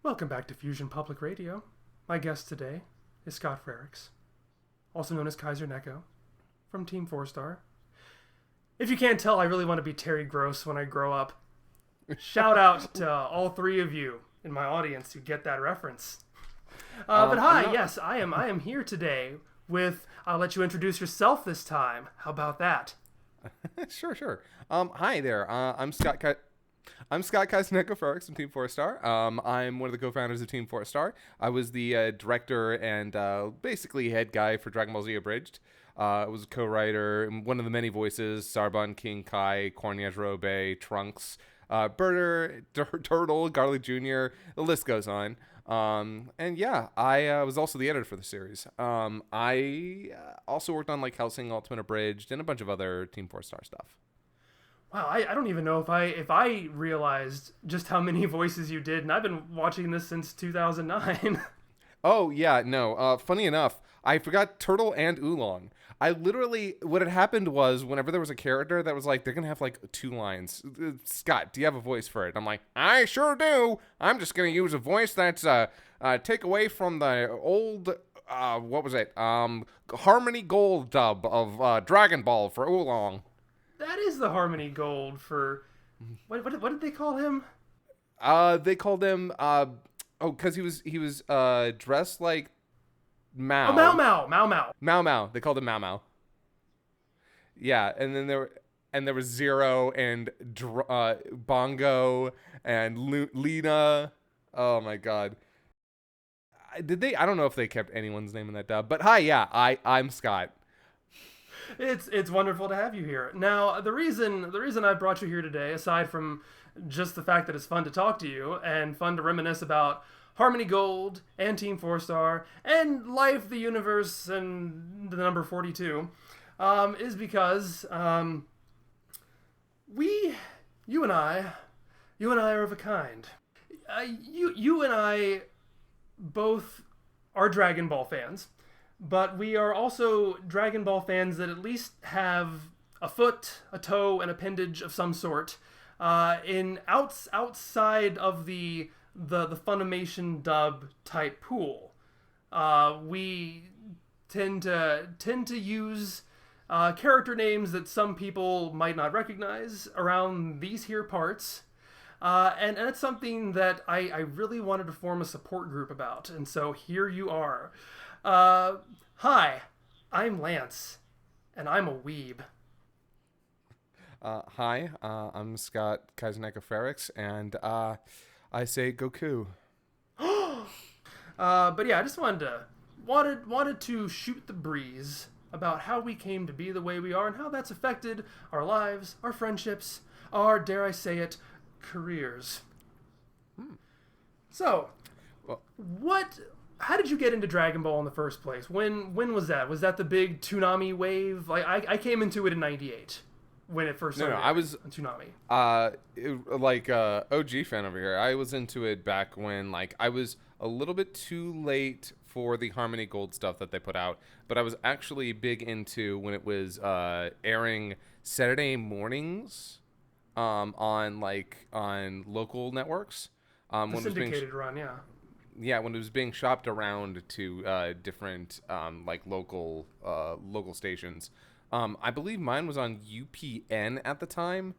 Welcome back to Fusion Public Radio. My guest today is Scott Frerichs, also known as KaiserNeko, from Team 4-Star. If you can't tell, I really want to be Terry Gross when I grow up. Shout out to all three of you in my audience who get that reference. But hi, yes, I am here today with, I'll let you introduce yourself this time. How about that? Sure. Hi there. I'm Scott KaiserNeko Frerichs from Team 4-Star. I'm one of the co-founders of Team 4-Star. I was the director and basically head guy for Dragon Ball Z Abridged. I was a co-writer, one of the many voices: Sarban, King Kai, Corniage Robe, Trunks, Birder, Turtle, Garlic Jr., the list goes on. And yeah, I was also the editor for the series. I also worked on like Hellsing Ultimate Abridged and a bunch of other Team 4-Star stuff. Wow, I don't even know if I realized just how many voices you did, and I've been watching this since 2009. Oh, yeah, no. Funny enough, I forgot Turtle and Oolong. I literally, what had happened was whenever there was a character that was like, they're going to have like 2 lines. Scott, do you have a voice for it? I'm like, I sure do. I'm just going to use a voice that's take away from the old, what was it? Harmony Gold dub of Dragon Ball for Oolong. That is the Harmony Gold for... What did they call him? They called him... because he was dressed like Mao. Oh, Mao. Mao. They called him Mao. Yeah, and then there was Zero and Bongo and Lena. Oh my god. Did they? I don't know if they kept anyone's name in that dub. But hi, yeah, I'm Scott. It's wonderful to have you here. Now, the reason I brought you here today, aside from just the fact that it's fun to talk to you and fun to reminisce about Harmony Gold and Team 4-Star and life, the universe, and the number 42, is because you and I are of a kind. You and I both are Dragon Ball fans. But we are also Dragon Ball fans that at least have a foot, a toe, an appendage of some sort outside of the Funimation dub type pool. We tend to use character names that some people might not recognize around these here parts. And it's something that I really wanted to form a support group about. And so here you are. Hi, I'm Lance, and I'm a weeb. Hi, I'm Scott KaiserNeko Frerichs, and I say Goku. But yeah, I just wanted to shoot the breeze about how we came to be the way we are and how that's affected our lives, our friendships, our, dare I say it, careers. So, how did you get into Dragon Ball in the first place? When was that? Was that the big Toonami wave? Like I came into it in '98 when it first started. No, I was on Toonami. OG fan over here. I was into it back when like I was a little bit too late for the Harmony Gold stuff that they put out, but I was actually big into when it was airing Saturday mornings on local networks. The syndicated run, yeah. Yeah, when it was being shopped around to different like local stations. I believe mine was on UPN at the time,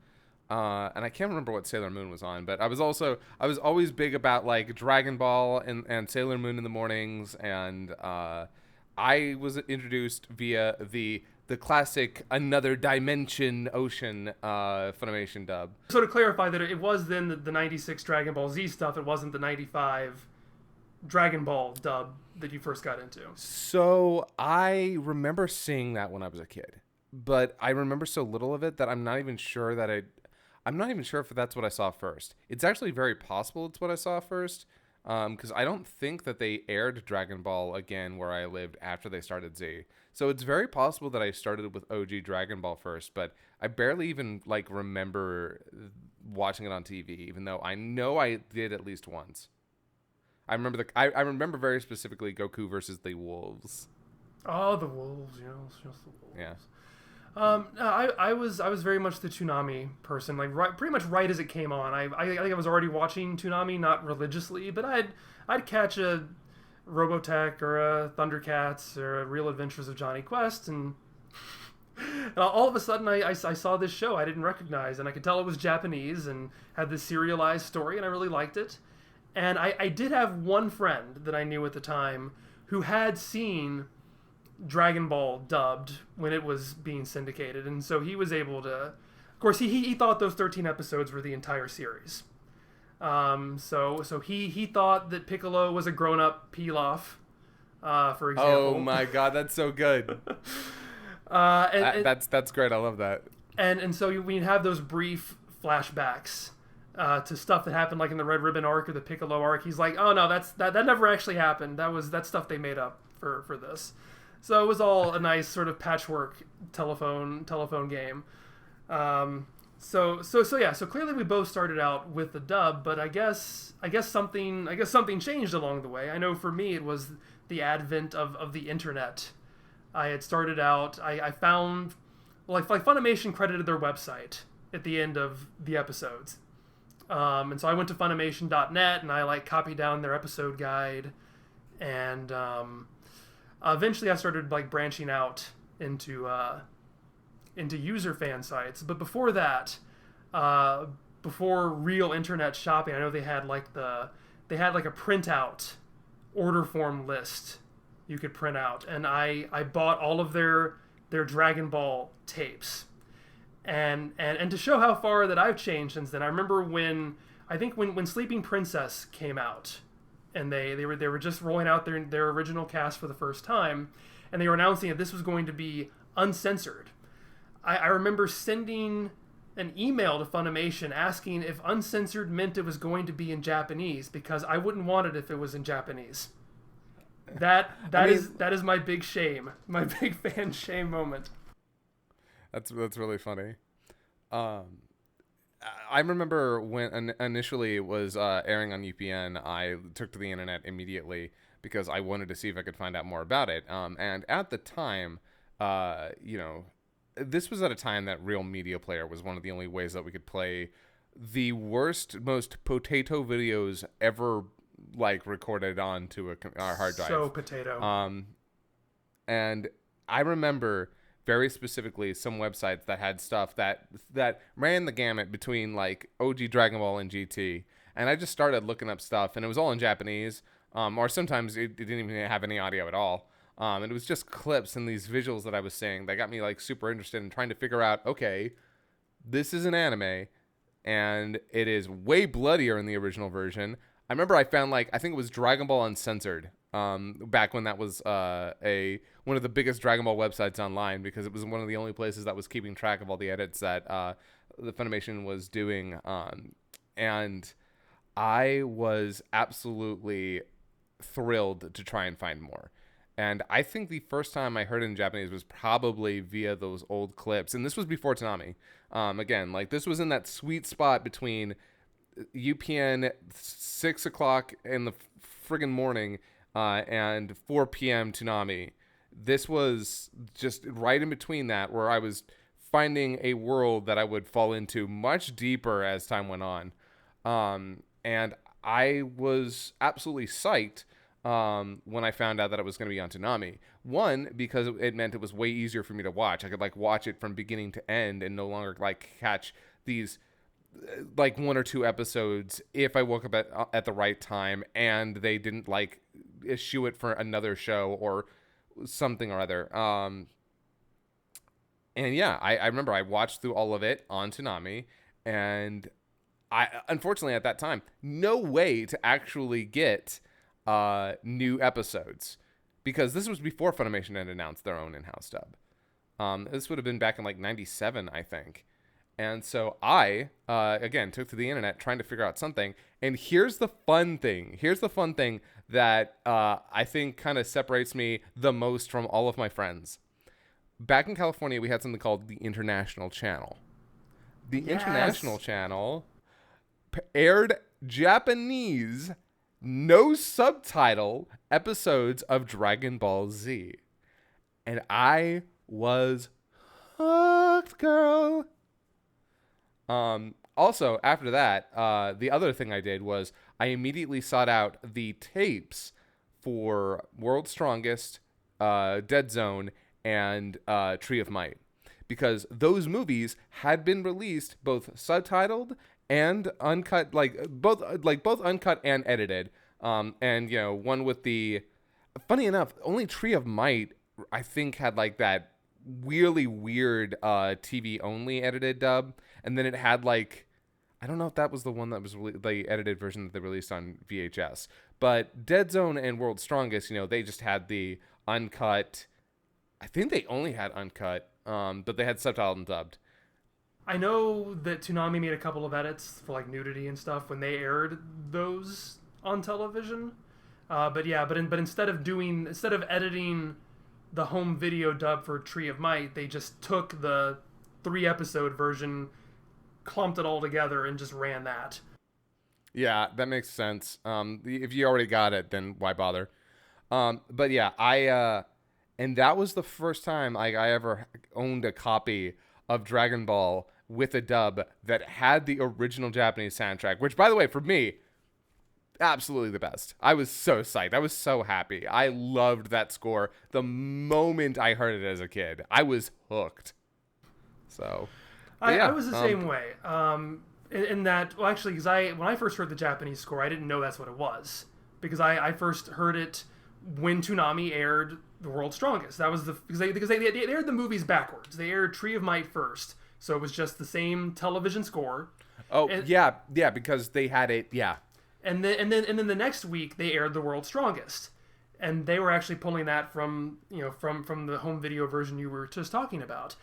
and I can't remember what Sailor Moon was on. But I was always big about like Dragon Ball and Sailor Moon in the mornings, and I was introduced via the classic Another Dimension Ocean Funimation dub. So to clarify that it was then the 96 Dragon Ball Z stuff, it wasn't the 95 Dragon Ball dub that you first got into. So I remember seeing that when I was a kid, but I remember so little of it that I'm not even sure if that's what I saw first. It's actually very possible it's what I saw first, because I don't think that they aired Dragon Ball again where I lived after they started Z. So it's very possible that I started with OG Dragon Ball first, but I barely even like remember watching it on TV, even though I know I did at least once. I remember very specifically Goku versus the Wolves. Oh, the Wolves, yes, the Wolves. Yeah. I was very much the Toonami person, like pretty much right as it came on. I think I was already watching Toonami, not religiously, but I'd catch a Robotech or a Thundercats or a Real Adventures of Johnny Quest, and all of a sudden I saw this show I didn't recognize, and I could tell it was Japanese and had this serialized story, and I really liked it. And I did have one friend that I knew at the time who had seen Dragon Ball dubbed when it was being syndicated, and so he was able to. Of course, he thought those 13 episodes were the entire series. So he thought that Piccolo was a grown-up Pilaf, for example. Oh my god, that's so good. That's great. I love that. And so we have those brief flashbacks to stuff that happened, like in the Red Ribbon arc or the Piccolo arc. He's like, oh no, that never actually happened. That's stuff they made up for this. So it was all a nice sort of patchwork telephone game. So clearly we both started out with the dub, but I guess something changed along the way. I know for me it was the advent of the internet. I had started out, I found like Funimation credited their website at the end of the episodes. And so I went to Funimation.net and I like copied down their episode guide, and eventually I started like branching out into user fan sites. But before that, before real internet shopping, I know they had like a printout order form list you could print out, and I bought all of their Dragon Ball tapes. And to show how far that I've changed since then, I remember when Sleeping Princess came out, and they were just rolling out their original cast for the first time, and they were announcing that this was going to be uncensored. I remember sending an email to Funimation asking if uncensored meant it was going to be in Japanese, because I wouldn't want it if it was in Japanese. That is my big shame, my big fan shame moment. That's really funny. I remember when initially it was airing on UPN, I took to the internet immediately because I wanted to see if I could find out more about it. And at the time, this was at a time that Real Media Player was one of the only ways that we could play the worst, most potato videos ever like recorded onto our hard drive. So potato. And I remember very specifically some websites that had stuff that ran the gamut between like OG Dragon Ball and GT, and I just started looking up stuff, and it was all in Japanese, or sometimes it didn't even have any audio at all, and it was just clips and these visuals that I was seeing that got me like super interested in trying to figure out, okay, this is an anime, and it is way bloodier in the original version. I remember I found I think it was Dragon Ball Uncensored, back when that was one of the biggest Dragon Ball websites online, because it was one of the only places that was keeping track of all the edits that the Funimation was doing. And I was absolutely thrilled to try and find more. And I think the first time I heard it in Japanese was probably via those old clips. And this was before Toonami. Again, this was in that sweet spot between UPN 6 o'clock in the friggin' morning and 4 p.m. Toonami. This was just right in between that, where I was finding a world that I would fall into much deeper as time went on. And I was absolutely psyched when I found out that it was going to be on Toonami. One, because it meant it was way easier for me to watch. I could watch it from beginning to end and no longer catch these one or two episodes if I woke up at the right time and they didn't issue it for another show or something or other. And yeah, I remember I watched through all of it on Toonami, and I unfortunately at that time no way to actually get new episodes, because this was before Funimation had announced their own in-house dub. This would have been back in 97, I think. And so I, again, took to the internet trying to figure out something. And here's the fun thing. Here's the fun thing that I think kind of separates me the most from all of my friends. Back in California, we had something called the International Channel. The International Channel aired Japanese, no subtitle episodes of Dragon Ball Z. And I was hooked, girl. Also, after that, the other thing I did was I immediately sought out the tapes for World's Strongest, Dead Zone, and Tree of Might, because those movies had been released both subtitled and uncut, both uncut and edited. And one with the, funny enough, only Tree of Might I think had like that really weird TV only edited dub, and then it had like, I don't know if that was the one that was the edited version that they released on VHS. But Dead Zone and World's Strongest, they just had the uncut. I think they only had uncut, but they had subtitled and dubbed. I know that Toonami made a couple of edits for like nudity and stuff when they aired those on television. But instead of editing the home video dub for Tree of Might, they just took the 3-episode version, clumped it all together, and just ran that. Yeah, that makes sense. If you already got it, then why bother? But yeah, and that was the first time I ever owned a copy of Dragon Ball with a dub that had the original Japanese soundtrack, which, by the way, for me, absolutely the best. I was so psyched. I was so happy. I loved that score the moment I heard it as a kid. I was hooked. So, I was the same way. In that, well, actually, because when I first heard the Japanese score, I didn't know that's what it was, because I first heard it when Toonami aired The World's Strongest. That was because they aired the movies backwards. They aired Tree of Might first, so it was just the same television score. Oh, yeah, because they had it, yeah. And then the next week they aired The World's Strongest, and they were actually pulling that from the home video version you were just talking about,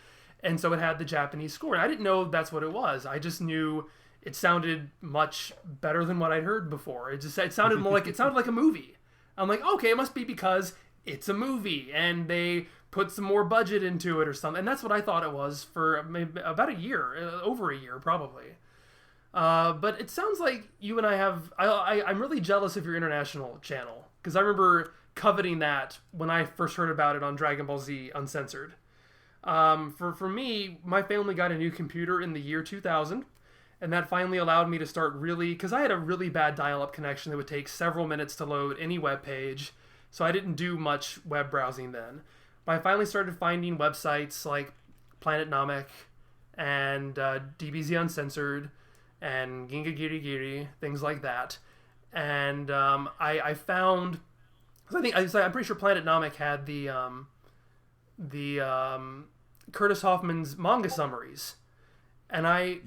and so it had the Japanese score. And I didn't know that's what it was. I just knew it sounded much better than what I'd heard before. It sounded more like a movie. I'm like, okay, it must be because it's a movie and they put some more budget into it or something. And that's what I thought it was for maybe about a year, over a year probably. But it sounds like you and I have... I'm really jealous of your international channel, because I remember coveting that when I first heard about it on Dragon Ball Z Uncensored. For me, my family got a new computer in the year 2000, and that finally allowed me to start really... Because I had a really bad dial-up connection that would take several minutes to load any web page, so I didn't do much web browsing then. But I finally started finding websites like Planet Namek and DBZ Uncensored and Ginga Giri Giri, things like that. And I found... I'm pretty sure Planet Namek had the Curtis Hoffman's manga summaries. And I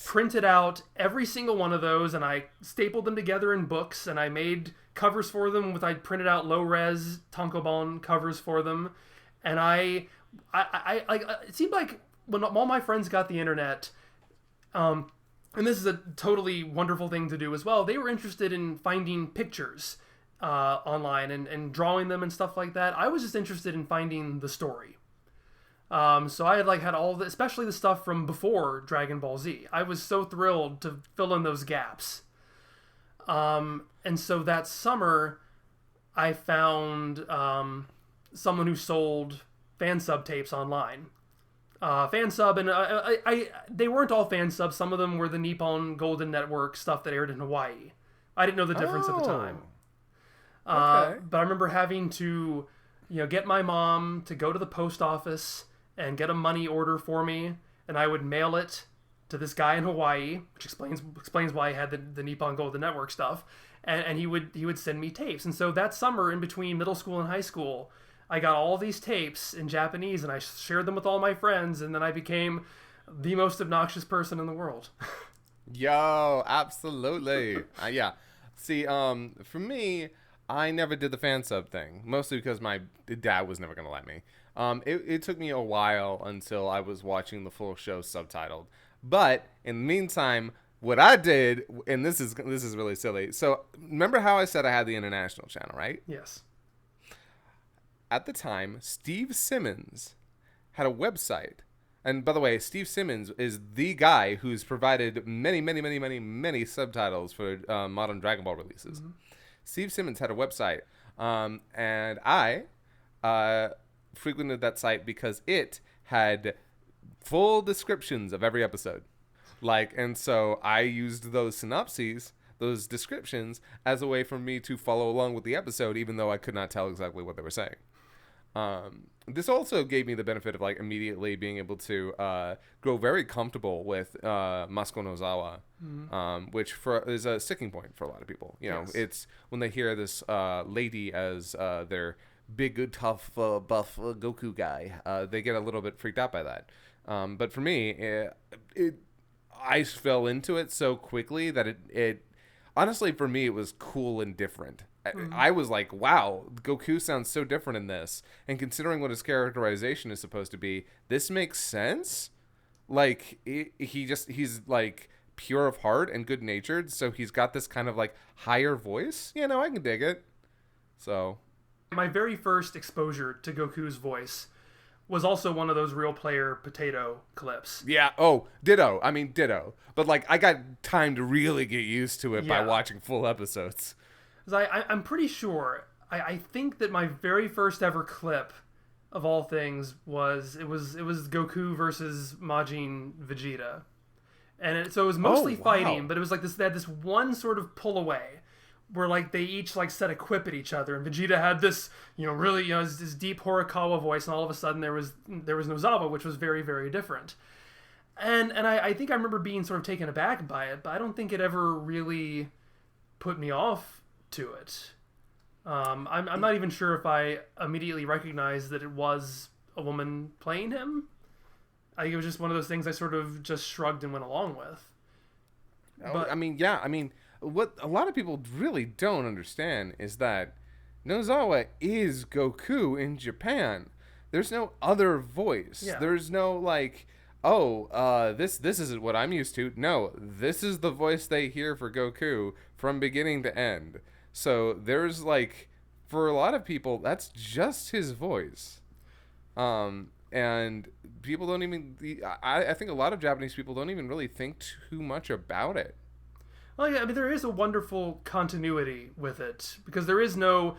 printed out every single one of those, and I stapled them together in books, and I made covers for them I printed out low-res tankobon covers for them. And I it seemed like when all my friends got the internet, and this is a totally wonderful thing to do as well, they were interested in finding pictures online and drawing them and stuff like that. I was just interested in finding the story. So I had all the, especially the stuff from before Dragon Ball Z. I was so thrilled to fill in those gaps. And so that summer, I found someone who sold fan sub tapes online. Fan sub, and they weren't all fan subs. Some of them were the Nippon Golden Network stuff that aired in Hawaii. I didn't know the difference at the time. Okay. But I remember having to, get my mom to go to the post office and get a money order for me, and I would mail it to this guy in Hawaii, which explains why I had the Nippon Golden Network stuff, and he would send me tapes. And so that summer, in between middle school and high school, I got all these tapes in Japanese, and I shared them with all my friends, and then I became the most obnoxious person in the world. Yo, absolutely. Yeah. See, for me, I never did the fan sub thing, mostly because my dad was never going to let me. It took me a while until I was watching the full show subtitled. But in the meantime, what I did, and this is really silly. So remember how I said I had the international channel, right? Yes. At the time, Steve Simmons had a website. And by the way, Steve Simmons is the guy who's provided many subtitles for modern Dragon Ball releases. Mm-hmm. Steve Simmons had a website, and I frequented that site because it had full descriptions of every episode. Like, and so I used those synopses, those descriptions, as a way for me to follow along with the episode, even though I could not tell exactly what they were saying. This also gave me the benefit of like immediately being able to grow very comfortable with Masuko Nozawa, which is a sticking point for a lot of people. You know, it's when they hear this lady as their big, tough, buff Goku guy, they get a little bit freaked out by that. But for me, I fell into it so quickly that it honestly, for me, it was cool and different. I was like, wow, Goku sounds so different in this. And considering what his characterization is supposed to be, this makes sense. Like, he's like pure of heart and good natured. So he's got this kind of like higher voice. You know, I can dig it. So. My very first exposure to Goku's voice was also one of those real player potato clips. Yeah. Oh, ditto. I mean, ditto. But like, I got time to really get used to it by watching full episodes. I'm pretty sure. I think that my very first ever clip of all things was Goku versus Majin Vegeta, and so it was mostly fighting, but it was like this. They had this one sort of pull away where like they each like said a quip at each other, and Vegeta had this really this deep Horikawa voice, and all of a sudden there was Nozawa, which was very, very different. And I think I remember being sort of taken aback by it, but I don't think it ever really put me off to it. I'm not even sure if I immediately recognized that it was a woman playing him. I think it was just one of those things I sort of just shrugged and went along with. But, I mean, what a lot of people really don't understand is that Nozawa is Goku in Japan. There's no other voice. Yeah. There's no like, this isn't what I'm used to. No, this is the voice they hear for Goku from beginning to end. So there's like, for a lot of people, that's just his voice. And people don't even, I think a lot of Japanese people don't even really think too much about it. Well, yeah, I mean, there is a wonderful continuity with it because there is no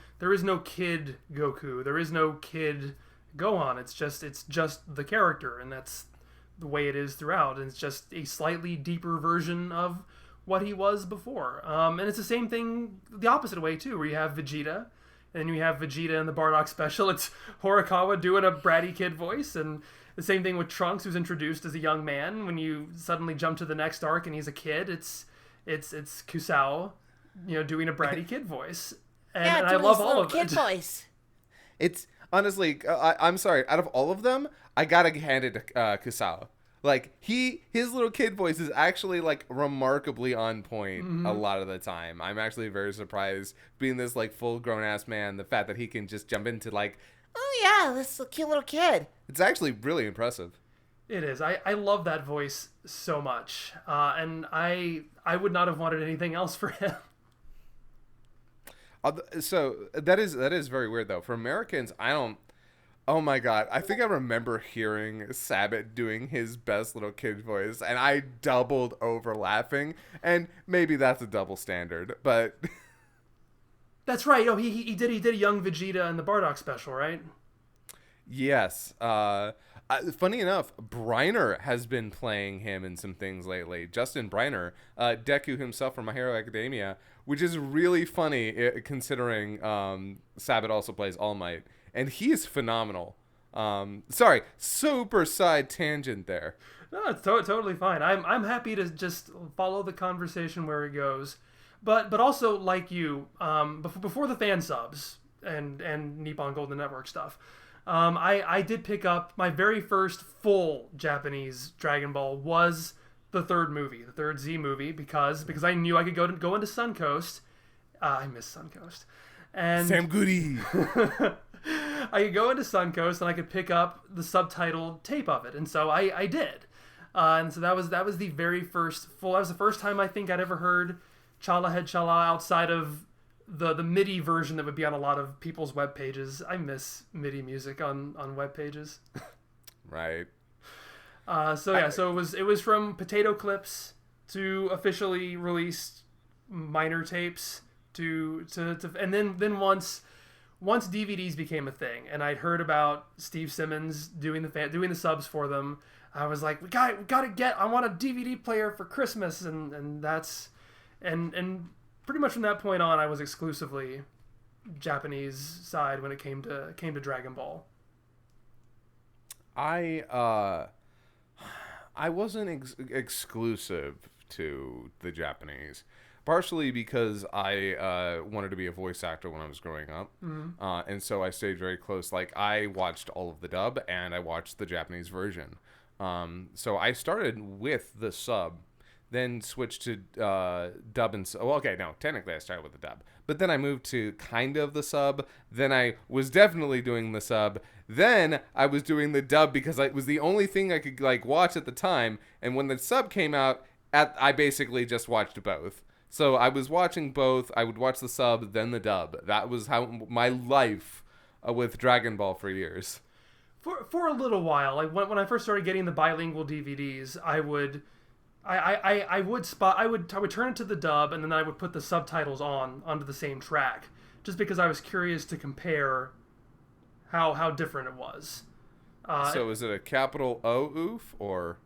kid Goku, there is no kid Gohan. It's just the character, and that's the way it is throughout. And it's just a slightly deeper version of what he was before. And it's the same thing the opposite way too, where you have Vegeta, and you have Vegeta in the Bardock special. It's Horikawa doing a bratty kid voice, and the same thing with Trunks, who's introduced as a young man. When you suddenly jump to the next arc and he's a kid, it's Kusao, doing a bratty kid voice, and I love all of kid it. Voice. It's honestly, I'm sorry, out of all of them, I gotta hand it to Kusao. Like, his little kid voice is actually, like, remarkably on point a lot of the time. I'm actually very surprised, being this, like, full-grown-ass man, the fact that he can just jump into, like, Oh yeah, this cute little kid. it's actually really impressive. It is. I love that voice so much, and I would not have wanted anything else for him. So, that is very weird, though. For Americans, I don't... Oh my god, I think I remember hearing Sabbath doing his best little kid voice, and I doubled over laughing, and maybe that's a double standard, but... That's right. Oh, he did a young Vegeta in the Bardock special, right? Yes. Funny enough, Briner has been playing him in some things lately. Justin Briner, Deku himself from My Hero Academia, which is really funny considering Sabbath also plays All Might. And he is phenomenal. Sorry, super side tangent there. No, it's totally fine. I'm happy to just follow the conversation where it goes, but also like you, before the fan subs and Nippon Golden Network stuff, I did pick up my very first full Japanese Dragon Ball was the third Z movie, because I knew I could go into Suncoast. I miss Suncoast. And Sam Goody. I could go into Suncoast and I could pick up the subtitled tape of it, and so I did. And so that was the very first full. That was the first time I think I'd ever heard Chala Head Chala outside of the MIDI version that would be on a lot of people's web pages. I miss MIDI music on web pages. Right. So it was from potato clips to officially released minor tapes to and then once once DVDs became a thing, and I'd heard about Steve Simmons doing the subs for them, I was like, we gotta get. I want a DVD player for Christmas, and pretty much from that point on, I was exclusively Japanese side when it came to Dragon Ball. I wasn't exclusive to the Japanese, partially because I wanted to be a voice actor when I was growing up, and so I stayed very close. Like, I watched all of the dub and I watched the Japanese version. So I started with the sub, then switched to dub and well, okay, no, technically I started with the dub, but then I moved to kind of the sub. Then I was definitely doing the sub. Then I was doing the dub because it was the only thing I could like watch at the time. And when the sub came out, I basically just watched both. So I was watching both. I would watch the sub, then the dub. That was how my life with Dragon Ball for years. For a little while, like when I first started getting the bilingual DVDs, I would turn it to the dub, and then I would put the subtitles onto the same track, just because I was curious to compare how different it was. So is it a capital O oof or?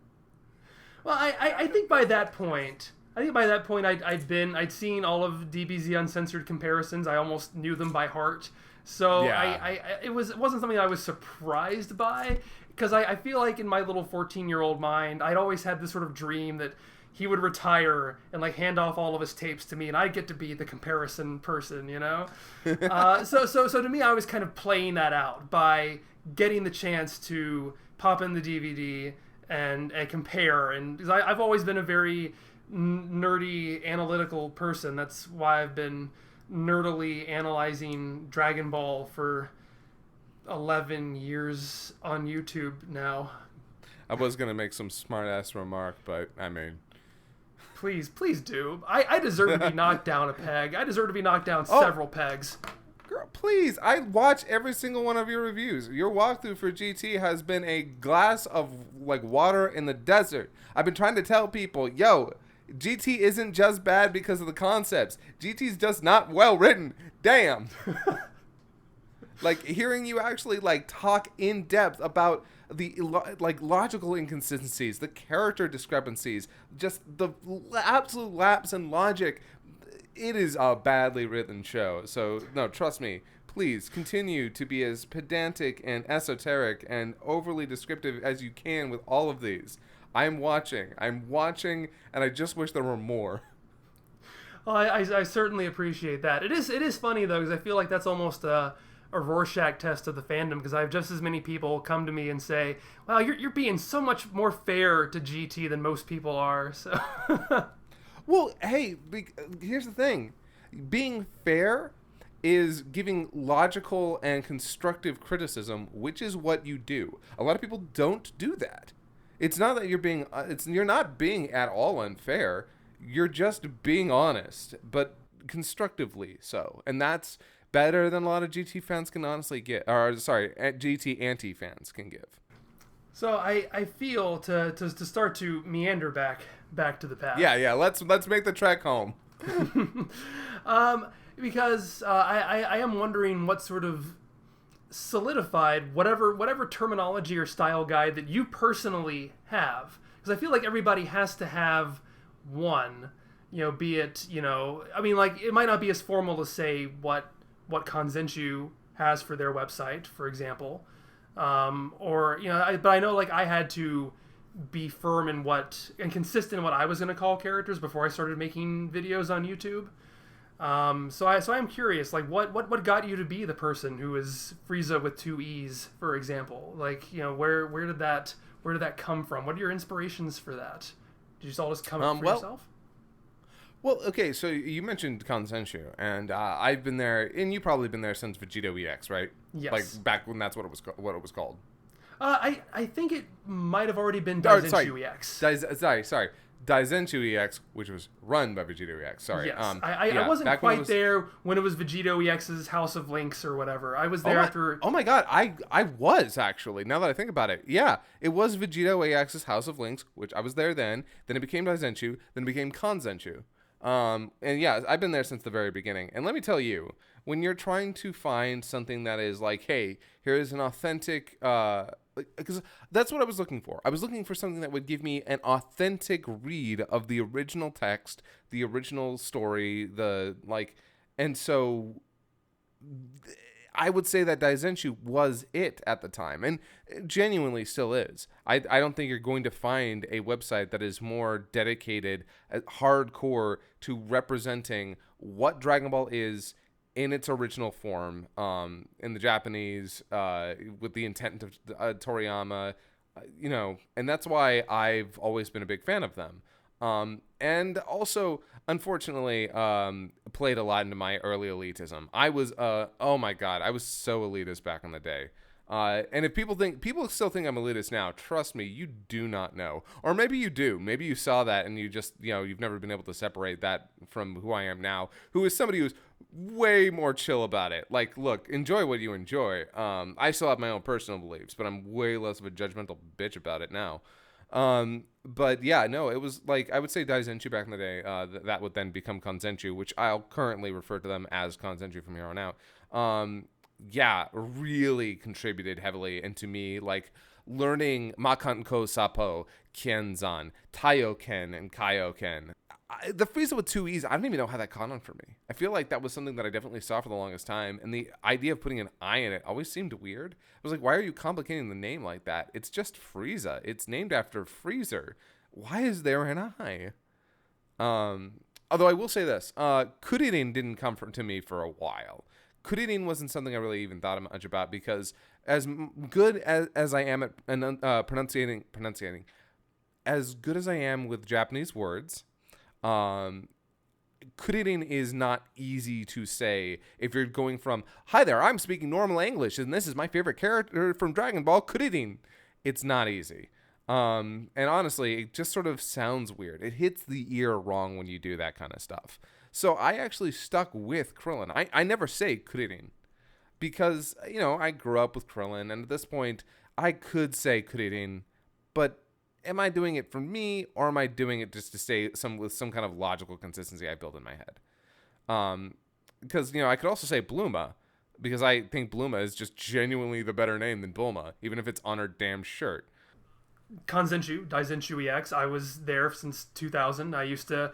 Well, I think by that point, I'd seen all of DBZ Uncensored comparisons. I almost knew them by heart. So yeah. It wasn't something I was surprised by, because I feel like in my little 14-year-old mind, I'd always had this sort of dream that he would retire and like hand off all of his tapes to me, and I'd get to be the comparison person, you know. So to me, I was kind of playing that out by getting the chance to pop in the DVD and compare, and because I've always been a very nerdy, analytical person. That's why I've been nerdily analyzing Dragon Ball for 11 years on YouTube now. I was gonna make some smart-ass remark, but I mean, please do. I deserve to be knocked down a peg. I deserve to be knocked down several pegs. Girl, please. I watch every single one of your reviews. Your walkthrough for GT has been a glass of like water in the desert. I've been trying to tell people, yo, GT isn't just bad because of the concepts. GT's just not well written. Damn. Like, hearing you actually like talk in depth about the like logical inconsistencies, the character discrepancies, just the absolute lapse in logic. It is a badly written show. So no, trust me. Please continue to be as pedantic and esoteric and overly descriptive as you can with all of these. I'm watching, and I just wish there were more. Well, I certainly appreciate that. It is funny, though, because I feel like that's almost a Rorschach test of the fandom, because I have just as many people come to me and say, wow, you're being so much more fair to GT than most people are. So, well, hey, here's the thing. Being fair is giving logical and constructive criticism, which is what you do. A lot of people don't do that. It's not that you're being, you're not being at all unfair. You're just being honest, but constructively so. And that's better than a lot of GT fans can honestly get, or sorry, GT anti-fans can give. So I feel to start to meander back to the past. Yeah, let's make the trek home. Because I am wondering what sort of solidified whatever terminology or style guide that you personally have, because I feel like everybody has to have one, be it, I mean, like, it might not be as formal to say what Kanzenshu has for their website, for example, or but I know, like, I had to be firm in and consistent in what I was going to call characters before I started making videos on YouTube. So I'm curious, like, what got you to be the person who is Frieza with 2 E's, for example? Like, where did that come from? What are your inspirations for that? Did you all just come up for yourself? Well, okay, so you mentioned Kanzenshu, and I've been there, and you've probably been there since Vegito EX, right? Yes. Like, back when that's what it was called. I think it might have already been Daizenshu EX. Sorry. Daizenshu EX, which was run by Vegito EX. Sorry. Yes. I wasn't quite there when it was Vegito EX's House of Links or whatever. I was there after... Oh my god, I was, actually, now that I think about it. Yeah, it was Vegito EX's House of Links, which I was there then it became Daizenshu, then it became Kanzenshu. And yeah, I've been there since the very beginning. And let me tell you, when you're trying to find something that is like, hey, here is an authentic, because that's what I was looking for. I was looking for something that would give me an authentic read of the original text, the original story, and so I would say that Daizenshuu was it at the time, and genuinely still is. I don't think you're going to find a website that is more dedicated, hardcore to representing what Dragon Ball is in its original form, in the Japanese, with the intent of Toriyama, and that's why I've always been a big fan of them. And also, unfortunately, played a lot into my early elitism. I was, oh my God, I was so elitist back in the day. And if people still think I'm elitist now, trust me, you do not know. Or maybe you do. Maybe you saw that and you just, you've never been able to separate that from who I am now, who is somebody who's way more chill about it. Like, look, enjoy what you enjoy. I still have my own personal beliefs, but I'm way less of a judgmental bitch about it now. But yeah, no, it was like, I would say Daizenshuu back in the day, that would then become Kanzenshuu, which I'll currently refer to them as Kanzenshuu from here on out. Yeah, really contributed heavily into me, like, learning Makanko Sapo, Kienzan, Taioken, and Kaioken. The Frieza with two E's, I don't even know how that caught on for me. I feel like that was something that I definitely saw for the longest time, and the idea of putting an I in it always seemed weird. I was like, why are you complicating the name like that? It's just Frieza. It's named after Freezer. Why is there an I? Although I will say this, Kuririn didn't come to me for a while. Kuririn wasn't something I really even thought much about, because as good as I am at pronunciating, as good as I am with Japanese words, Kuririn is not easy to say if you're going from, hi there, I'm speaking normal English, and this is my favorite character from Dragon Ball, Kuririn. It's not easy. And honestly, it just sort of sounds weird. It hits the ear wrong when you do that kind of stuff. So I actually stuck with Krillin. I never say Kuririn because, I grew up with Krillin, and at this point, I could say Kuririn, but am I doing it for me, or am I doing it just to say with some kind of logical consistency I build in my head? Because, I could also say Bluma, because I think Bluma is just genuinely the better name than Bulma, even if it's on her damn shirt. Kanzenshuu, Daizenshuu EX, I was there since 2000. I used to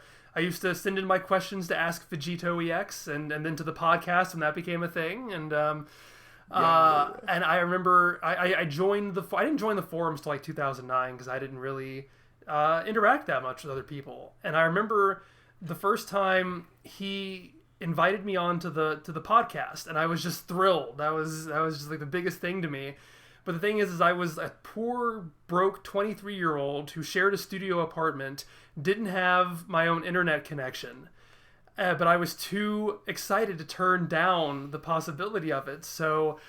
send in my questions to Ask Vegito EX, and then to the podcast when that became a thing. And and I remember I joined I didn't join the forums till like 2009 because I didn't really interact that much with other people. And I remember the first time he invited me on to the podcast, and I was just thrilled. That was just like the biggest thing to me. But the thing is I was a poor, broke 23-year-old who shared a studio apartment, didn't have my own internet connection, but I was too excited to turn down the possibility of it. So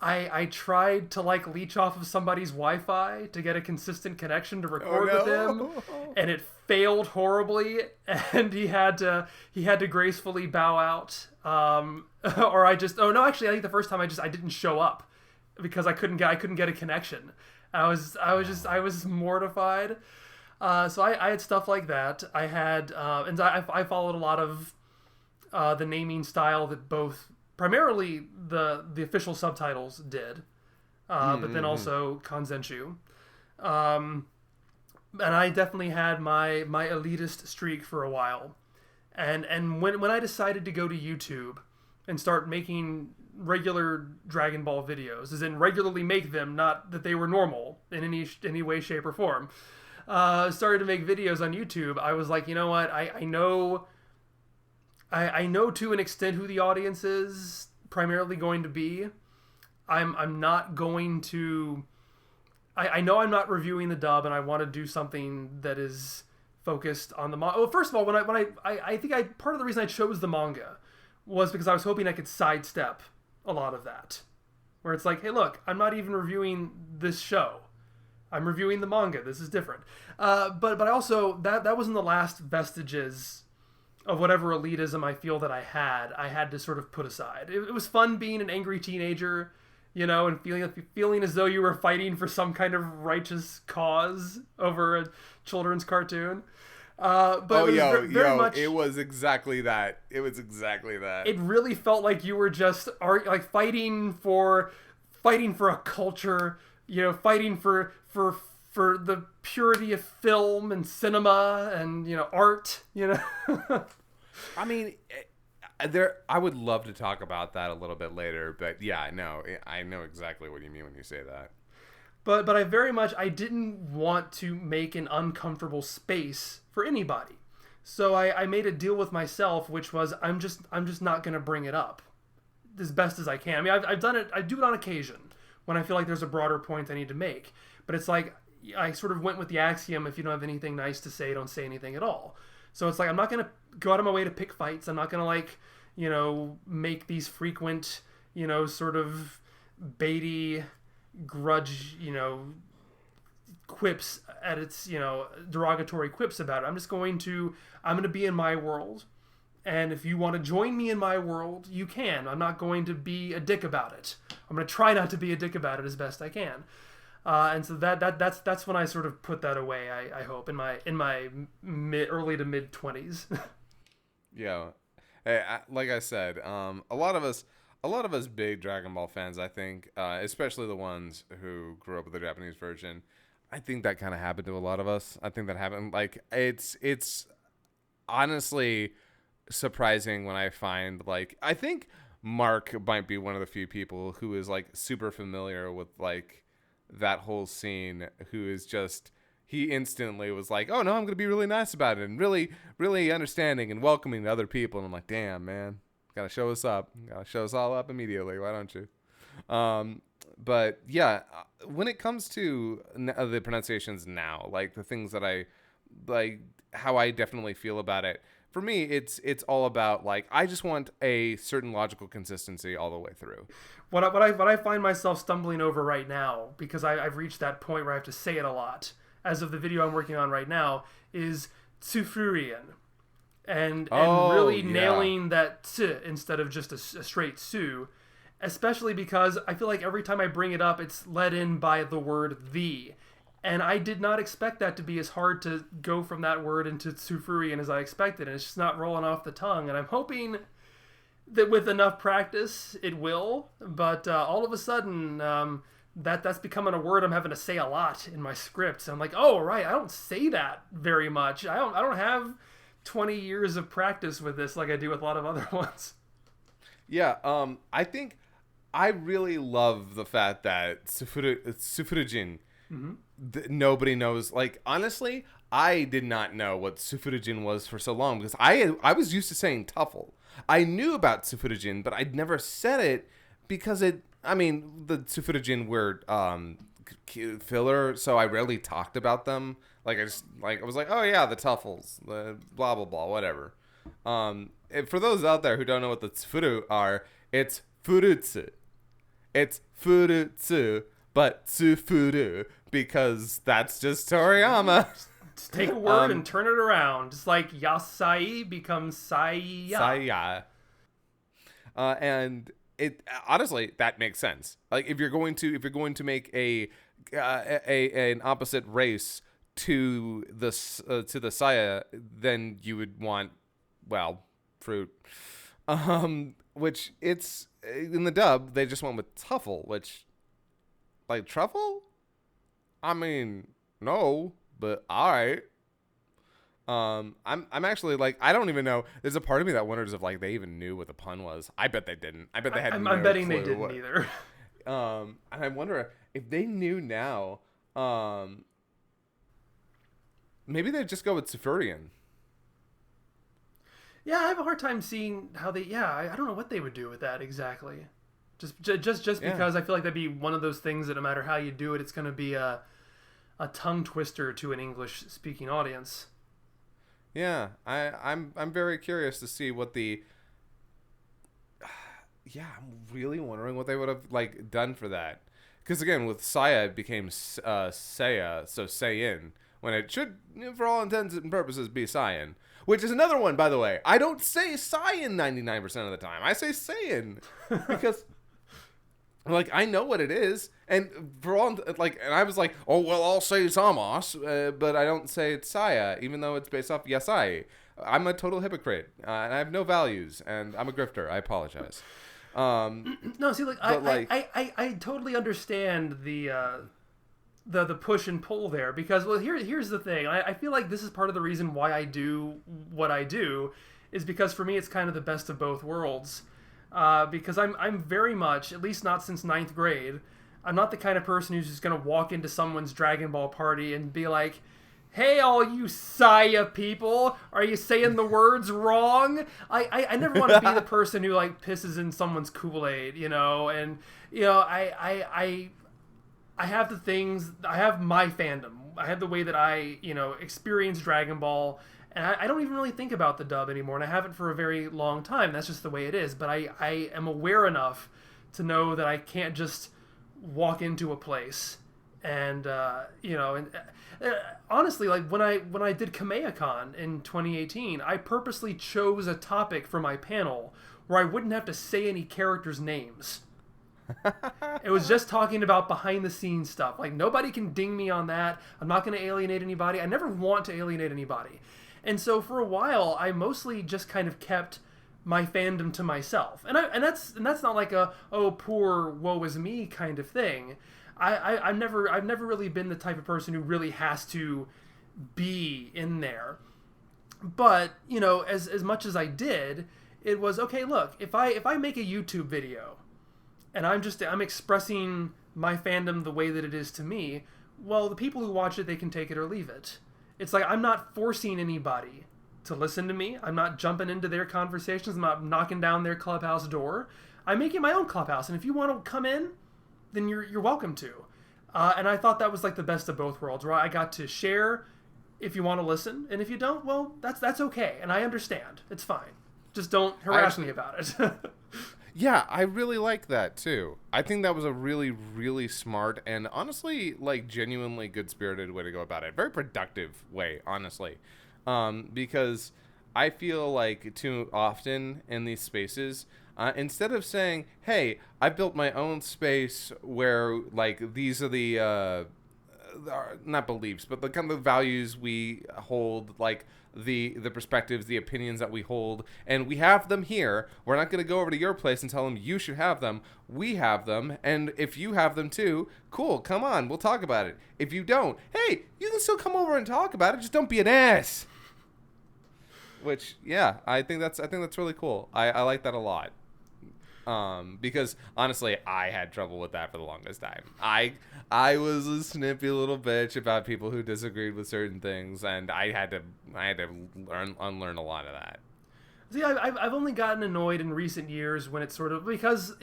I tried to leech off of somebody's Wi-Fi to get a consistent connection to record with him, and it failed horribly, and he had to gracefully bow out. Or I think the first time I didn't show up because I couldn't get a connection. I was mortified. So I had stuff like that. I had and I followed a lot of the naming style that both primarily the official subtitles did, but then also Kanzenshuu. And I definitely had my elitist streak for a while. And when I decided to go to YouTube and start making regular Dragon Ball videos, as in regularly make them, not that they were normal in any way, shape, or form, started to make videos on YouTube, I was like, you know what, I know to an extent who the audience is primarily going to be. I'm not going to... I know I'm not reviewing the dub, and I want to do something that is focused on the manga. Well, first of all, I think part of the reason I chose the manga was because I was hoping I could sidestep a lot of that. Where it's like, hey, look, I'm not even reviewing this show. I'm reviewing the manga. This is different. But I also, that wasn't the last vestiges of whatever elitism I feel that I had to sort of put aside. It was fun being an angry teenager, and feeling as though you were fighting for some kind of righteous cause over a children's cartoon. But it was very much. It was exactly that. It really felt like you were just like fighting for a culture, fighting for the purity of film and cinema and art. I mean, I would love to talk about that a little bit later, but yeah, I know exactly what you mean when you say that. But I didn't want to make an uncomfortable space for anybody. So I made a deal with myself, which was I'm just not going to bring it up as best as I can. I mean, I've done it. I do it on occasion when I feel like there's a broader point I need to make. But it's like I sort of went with the axiom: if you don't have anything nice to say, don't say anything at all. So it's like I'm not going to go out of my way to pick fights. I'm not going to make these frequent sort of baity grudge quips at its derogatory quips about it. I'm going to be in my world, and if you want to join me in my world, you can. I'm not going to be a dick about it. I'm going to try not to be a dick about it as best I can. And so that's when I sort of put that away. I hope in my early to mid 20s. Yeah, hey, like I said, a lot of us big Dragon Ball fans, I think, especially the ones who grew up with the Japanese version, I think that kind of happened to a lot of us. I think that happened. Like it's honestly surprising when I find, like, I think Mark might be one of the few people who is like super familiar with like that whole scene, who is just, he instantly was like, oh no, I'm going to be really nice about it and really, really understanding and welcoming to other people. And I'm like, damn, man, gotta show us up. Gotta show us all up immediately. Why don't you? But yeah, when it comes to the pronunciations now, like the things that I like, how I definitely feel about it, for me, it's all about, like, I just want a certain logical consistency all the way through. What I find myself stumbling over right now, because I've reached that point where I have to say it a lot, as of the video I'm working on right now, is Tsufurian. And really nailing that t instead of just a straight su, especially because I feel like every time I bring it up, it's led in by the word the. And I did not expect that to be as hard to go from that word into Tsufurian as I expected. And it's just not rolling off the tongue. And I'm hoping that with enough practice, it will. But all of a sudden, that's becoming a word I'm having to say a lot in my scripts. I'm like, oh, right, I don't say that very much. I don't have 20 years of practice with this like I do with a lot of other ones. Yeah, I think I really love the fact that Tsufurujin, nobody knows. Like, honestly, I did not know what Tsufurujin was for so long, because I was used to saying Tuffle. I knew about Tsufurujin, but I'd never said it because the Tsufurujin were filler, so I rarely talked about them. Like, I was like, oh yeah, the Tuffles, the blah blah blah, whatever. And for those out there who don't know what the Tsufuru are, it's Furutsu. It's Furutsu, but Tsufuru, because that's just Toriyama. Just take a word and turn it around. Just like Yasai becomes Saya. Saya. And it honestly, that makes sense. Like, if you're going to make an opposite race to the Saya, then you would want, well, fruit. Which it's in the dub they just went with Tuffle, which, like, truffle? I mean, no, but all right. I'm actually, like, I don't even know. There's a part of me that wonders if, like, they even knew what the pun was. I bet they didn't. I bet they had no clue. I'm betting they didn't either. And I wonder if they knew now. Maybe they'd just go with Tsufurian. Yeah, I have a hard time seeing how they. Yeah, I don't know what they would do with that exactly. Just because I feel like that'd be one of those things that no matter how you do it, it's going to be a tongue twister to an English speaking audience. Yeah, I'm very curious to see what the. Yeah, I'm really wondering what they would have, like, done for that, because again, with Saya it became Seiya, so Saiyan, when it should, for all intents and purposes, be Saiyan. Which is another one, by the way. I don't say Saiyan 99% of the time. I say Saiyan. Because Like, I know what it is, and for all, like, and I was like, oh, well, I'll say Zamos, but I don't say it's Saya, even though it's based off Yasai. I'm a total hypocrite, and I have no values, and I'm a grifter. I apologize. No, see, like, I totally understand the push and pull there, because, well, here's the thing. I feel like this is part of the reason why I do what I do, is because for me it's kind of the best of both worlds. Because I'm very much, at least not since ninth grade, I'm not the kind of person who's just gonna walk into someone's Dragon Ball party and be like, hey, all you Saya people, are you saying the words wrong? I never want to be the person who, like, pisses in someone's Kool-Aid, you know, and, you know, I have the things, I have my fandom, I have the way that I, you know, experience Dragon Ball, and I don't even really think about the dub anymore, and I haven't for a very long time. That's just the way it is. But I am aware enough to know that I can't just walk into a place and, you know, and honestly, like, when I did KamehaCon in 2018, I purposely chose a topic for my panel where I wouldn't have to say any characters' names. It was just talking about behind the scenes stuff. Like, nobody can ding me on that. I'm not going to alienate anybody. I never want to alienate anybody. And so for a while, I mostly just kind of kept my fandom to myself. And that's not like a, oh, poor woe is me kind of thing. I've never really been the type of person who really has to be in there. But, you know, as much as I did, it was, okay, look, if I make a YouTube video and I'm expressing my fandom the way that it is to me, well, the people who watch it, they can take it or leave it. It's like, I'm not forcing anybody to listen to me. I'm not jumping into their conversations. I'm not knocking down their clubhouse door. I'm making my own clubhouse, and if you want to come in, then you're welcome to. And I thought that was like the best of both worlds, where I got to share if you want to listen, and if you don't, well, that's okay, and I understand. It's fine. Just don't harass me about it. Yeah, I really like that too. I think that was a really, really smart and honestly, like, genuinely good-spirited way to go about it. Very productive way, honestly. Because I feel like too often in these spaces, instead of saying, hey, I built my own space where, like, these are the, not beliefs, but the kind of values we hold, like, the perspectives, the opinions that we hold, and we have them here. We're not going to go over to your place and tell them you should have them. We have them, and if you have them too, cool, come on, we'll talk about it. If you don't, hey, you can still come over and talk about it, just don't be an ass. Which, yeah, I think that's really cool. I like that a lot. Because honestly, I had trouble with that for the longest time. I was a snippy little bitch about people who disagreed with certain things, and I had to unlearn a lot of that. See, I've only gotten annoyed in recent years when it's sort of, because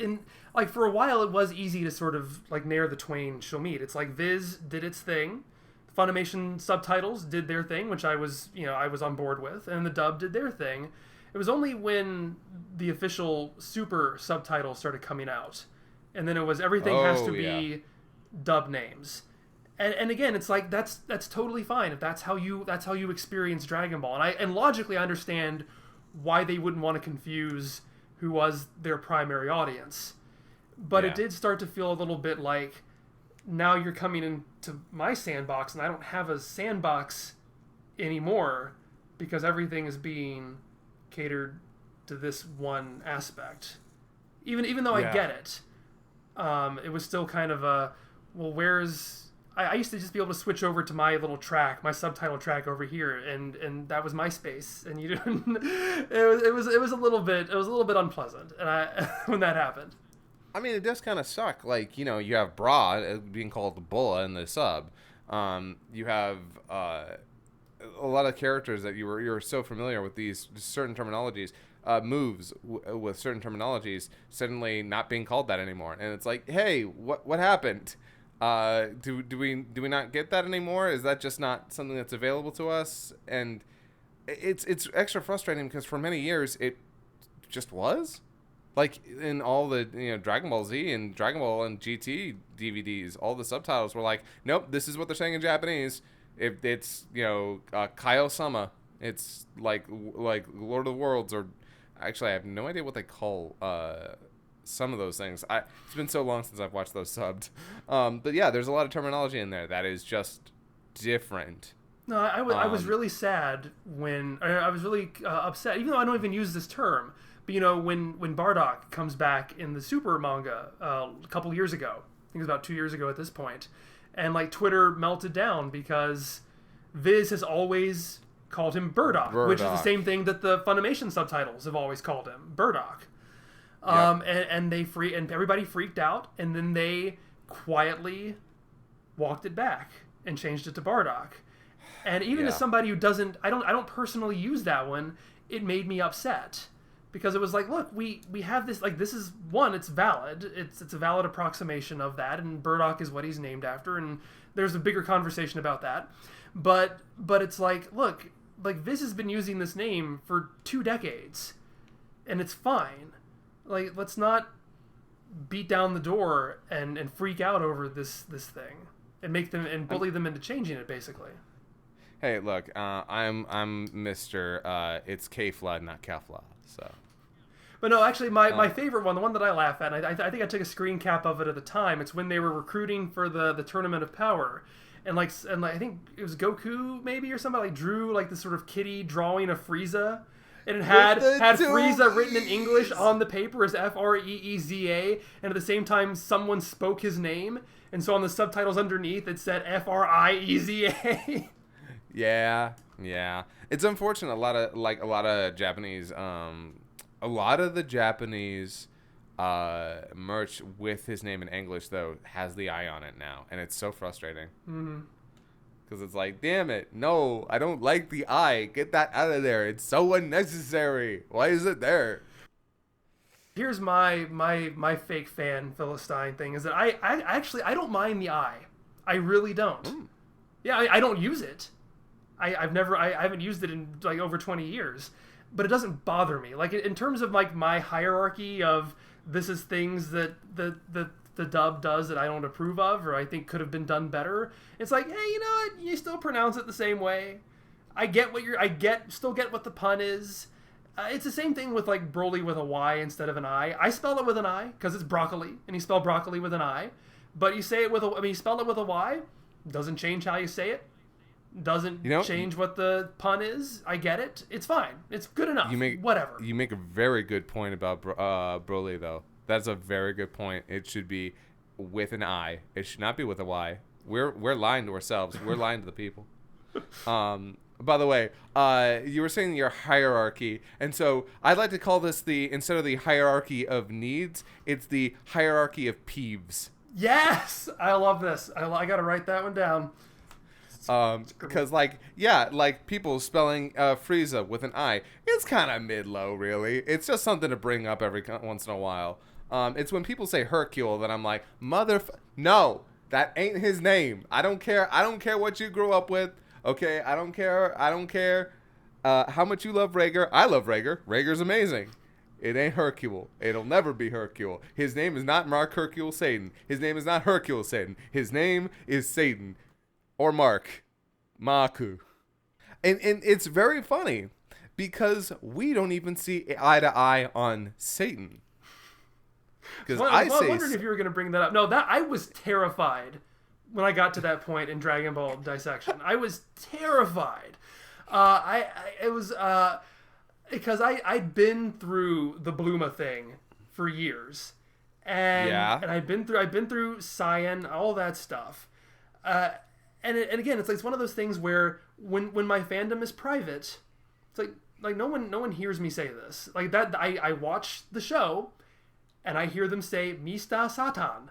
for a while it was easy to sort of, like, ne'er the twain shall meet. It's like Viz did its thing, Funimation subtitles did their thing, which I was on board with, and the dub did their thing. It was only when the official super subtitles started coming out, and then it was everything has to be dub names. And again, it's like that's totally fine if that's how you experience Dragon Ball. And logically I understand why they wouldn't want to confuse who was their primary audience. But it did start to feel a little bit like, now you're coming into my sandbox and I don't have a sandbox anymore because everything is being catered to this one aspect. Even though I get it, it was still kind of a, well, where's... I used to just be able to switch over to my little track, my subtitle track over here, and that was my space, and you didn't... it was a little bit unpleasant, and when that happened. I mean, it does kind of suck. Like, you know, you have Bra being called the Bulla in the sub. You have a lot of characters that you're so familiar with these certain terminologies, moves with certain terminologies suddenly not being called that anymore, and it's like, hey, what happened? Do we not get that anymore? Is that just not something that's available to us? And it's extra frustrating because for many years it just was. Like, in all the, you know, Dragon Ball Z and Dragon Ball and GT DVDs, all the subtitles were like, nope, this is what they're saying in Japanese. If it's, you know, Kaio-sama, it's like Lord of the Worlds, or actually I have no idea what they call some of those things. It's been so long since I've watched those subbed. But yeah, there's a lot of terminology in there that is just different. No, I was really sad when I was really upset, even though I don't even use this term. But when Bardock comes back in the Super manga a couple years ago, I think it was about 2 years ago at this point, and like Twitter melted down because Viz has always called him Burdock, which is the same thing that the Funimation subtitles have always called him, Burdock. And everybody freaked out, and then they quietly walked it back and changed it to Bardock. And even as somebody who I don't personally use that one, it made me upset because it was like, look, we have this, like, this is one, it's valid, it's a valid approximation of that, and Burdock is what he's named after, and there's a bigger conversation about that. But it's like, look, like Viz has been using this name for 2 decades, and it's fine. Like, let's not beat down the door and freak out over this thing and make them and bully them into changing it, basically. Hey, look, I'm Mr. It's K-Flood, not K-Flood, so. But no, actually, my favorite one, the one that I laugh at, and I think I took a screen cap of it at the time. It's when they were recruiting for the Tournament of Power, and I think it was Goku maybe or somebody like drew like this sort of kitty drawing of Frieza, and it had Frieza written in English on the paper as Freeza, and at the same time someone spoke his name, and so on the subtitles underneath it said Frieza. Yeah. It's unfortunate. A lot of Japanese, a lot of the Japanese merch with his name in English though has the I on it now, and it's so frustrating. Because it's like, damn it, no, I don't like the I. Get that out of there. It's so unnecessary. Why is it there? Here's my fake fan Philistine thing is that I actually don't mind the I. I really don't. Yeah, I don't use it. I haven't used it in like over 20 years, but it doesn't bother me. Like in terms of like my hierarchy of this is things that the dub does that I don't approve of or I think could have been done better. It's like, hey, you know what? You still pronounce it the same way. I still get what the pun is. It's the same thing with like Broly with a Y instead of an I. I spell it with an I because it's broccoli, and you spell broccoli with an I. But you say it you spell it with a Y. Doesn't change how you say it. Doesn't change what the pun is. I get it. It's fine. It's good enough. Whatever. You make a very good point about Broly, though. That's a very good point. It should be with an I. It should not be with a Y. We're lying to ourselves. We're lying to the people. By the way, you were saying your hierarchy, and so I'd like to call this instead of the hierarchy of needs, it's the hierarchy of peeves. Yes, I love this. I gotta write that one down. Because like people spelling Frieza with an I, it's kind of mid-low, really. It's just something to bring up every once in a while. It's when people say Hercule that I'm like, no, that ain't his name. I don't care what you grew up with. Okay, I don't care how much you love Rhaegar. I love Rhaegar. Rhaegar's amazing. It ain't Hercule. It'll never be Hercule. His name is not Mark Hercule Satan. His name is not Hercule Satan. His name is Satan. Or Maku. And it's very funny because we don't even see eye to eye on Satan. Because I wondered if you were going to bring that up. No, I was terrified when I got to that point in Dragon Ball Dissection. I was terrified. It was because I'd been through the Bluma thing for years, and I'd been through Cyan, all that stuff. And again, it's one of those things where when my fandom is private, it's like no one hears me say this. Like that, I watch the show, and I hear them say Mista Satan.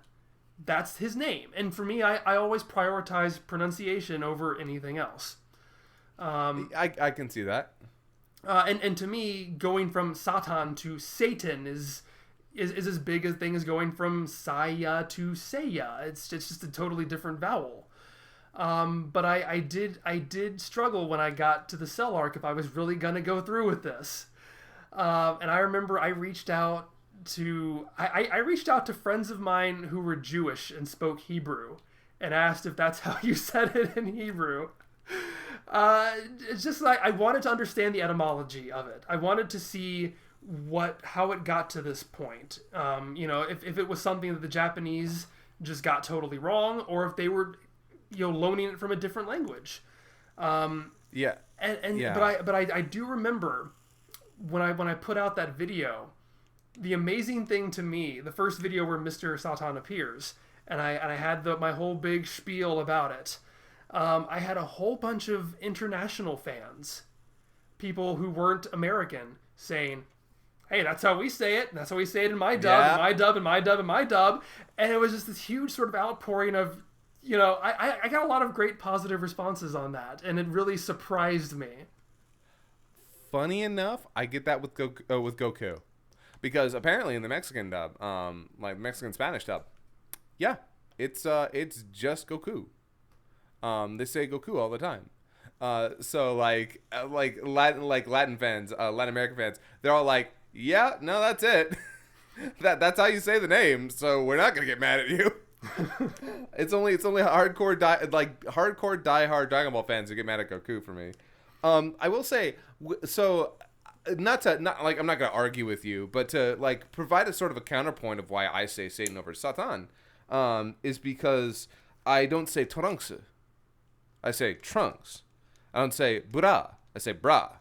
That's his name, and for me, I always prioritize pronunciation over anything else. I can see that. And to me, going from Satan to Satan is as big a thing as going from Saya to Seiya. It's just a totally different vowel. But I did struggle when I got to the Cell arc if I was really gonna go through with this. And I remember I reached out to friends of mine who were Jewish and spoke Hebrew and asked if that's how you said it in Hebrew. It's just like I wanted to understand the etymology of it. I wanted to see how it got to this point. If it was something that the Japanese just got totally wrong, or if they were, loaning it from a different language. Yeah. But I do remember when I put out that video, the amazing thing to me, the first video where Mr. Satan appears, and I had my whole big spiel about it. I had a whole bunch of international fans, people who weren't American, saying, hey, that's how we say it. That's how we say it in my dub, Yeah. in my dub, in my dub, in my dub. And it was just this huge sort of outpouring of, I got a lot of great positive responses on that. And it really surprised me. Funny enough, I get that with Goku. Because apparently in the Mexican dub, like Mexican Spanish dub, yeah, it's just Goku. They say Goku all the time. So Latin fans, Latin American fans, they're all like, yeah, no, that's it. that's how you say the name. So we're not gonna get mad at you. it's only hardcore diehard Dragon Ball fans who get mad at Goku for me. I will say, so I'm not gonna argue with you, but to like provide a sort of a counterpoint of why I say Satan over Satan, is because I don't say Trunks. I say Trunks. I don't say bra. I say bra.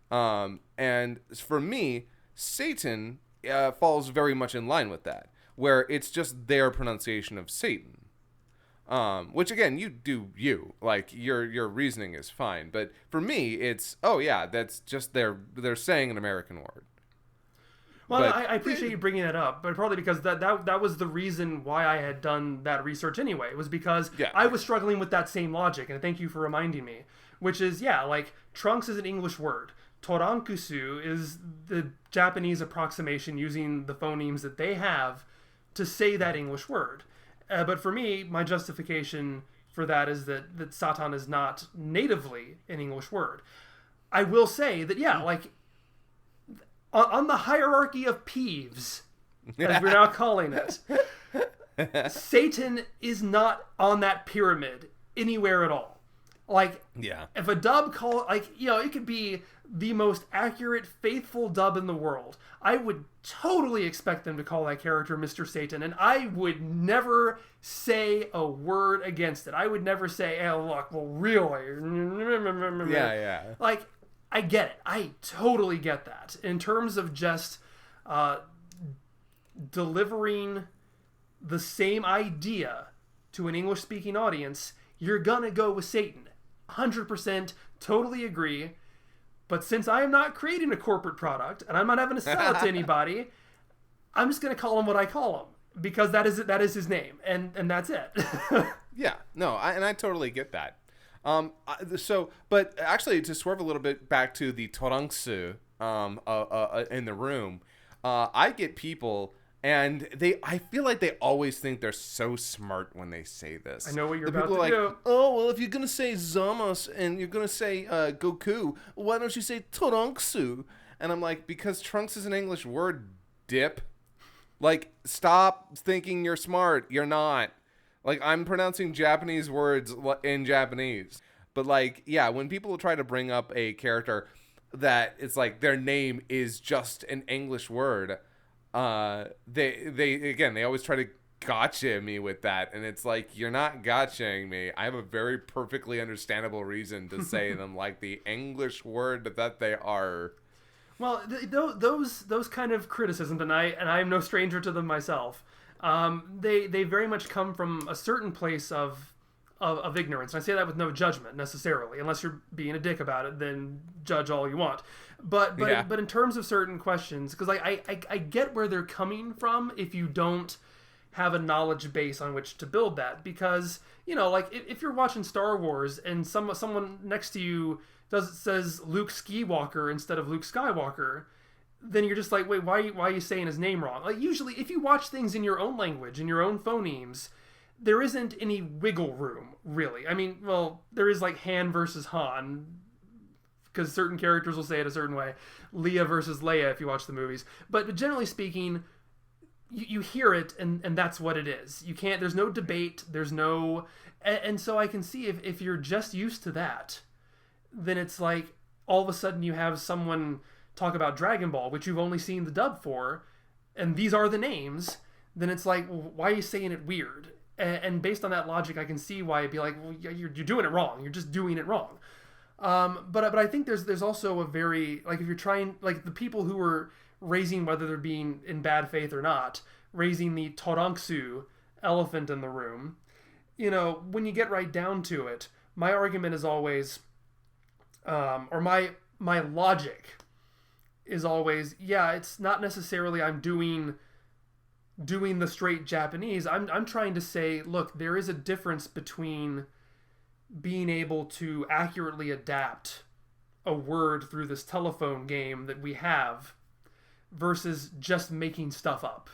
And for me, Satan falls very much in line with that, where it's just their pronunciation of Satan. Which again, you do you. Like your reasoning is fine, but for me, it's that's just they're saying an American word. Well, But- I appreciate you bringing that up, but probably because that was the reason why I had done that research anyway. It was because Yeah. I was struggling with that same logic, and thank you for reminding me. Which is, like, trunks is an English word. Torankusu is the Japanese approximation using the phonemes that they have to say that English word. But for me, my justification for that is that Satan is not natively an English word. I will say that, like, on the hierarchy of peeves, as we're now calling it, Satan is not on that pyramid anywhere at all. Like, Yeah. if a dub it could be the most accurate, faithful dub in the world. I would totally expect them to call that character Mr. Satan, and I would never say a word against it. I would never say, hey, look, well, really? Yeah. Like, I get it. I totally get that. In terms of just delivering the same idea to an English-speaking audience, you're gonna go with Satan. 100%, totally agree. But since I am not creating a corporate product, and I'm not having to sell it to anybody, I'm just gonna call him what I call him. Because that is his name, and that's it. Yeah, no, I totally get that. But actually, to swerve a little bit back to the Torangsu in the room, I get people, and I feel like they always think they're so smart when they say this. I know what you're The about people to are like, do. oh, well, if you're gonna say Zamos and you're gonna say Goku, why don't you say Torangsu? And I'm like, because Trunks is an English word, dip. Like, stop thinking you're smart. You're not. Like, I'm pronouncing Japanese words in Japanese. But, like, yeah, when people try to bring up a character that it's like their name is just an English word, they always try to gotcha me with that. And it's like, you're not gotchaing me. I have a very perfectly understandable reason to say them like the English word that they are. Well, those kind of criticisms, and I am no stranger to them myself. They very much come from a certain place of ignorance. And I say that with no judgment necessarily, unless you're being a dick about it. Then judge all you want. But in terms of certain questions, because I get where they're coming from if you don't have a knowledge base on which to build that. Because like if you're watching Star Wars and someone next to you says Luke Skywalker instead of Luke Skywalker, then you're just like, wait, why are you saying his name wrong? Like, usually, if you watch things in your own language, in your own phonemes, there isn't any wiggle room, really. I mean, well, there is like Han versus Han, because certain characters will say it a certain way. Leia versus Leia, if you watch the movies. But generally speaking, you hear it, and that's what it is. You can't, there's no debate, there's no... And so I can see if you're just used to that, then it's like all of a sudden you have someone talk about Dragon Ball, which you've only seen the dub for, and these are the names, then it's like, well, why are you saying it weird? And based on that logic, I can see why it'd be like, well, you're doing it wrong. You're just doing it wrong. But I think there's also a very, like, if you're trying, like, the people who are raising, whether they're being in bad faith or not, raising the Toranksu elephant in the room, you know, when you get right down to it, my argument is always, or my logic is always, yeah, it's not necessarily I'm doing the straight Japanese. I'm trying to say, look, there is a difference between being able to accurately adapt a word through this telephone game that we have versus just making stuff up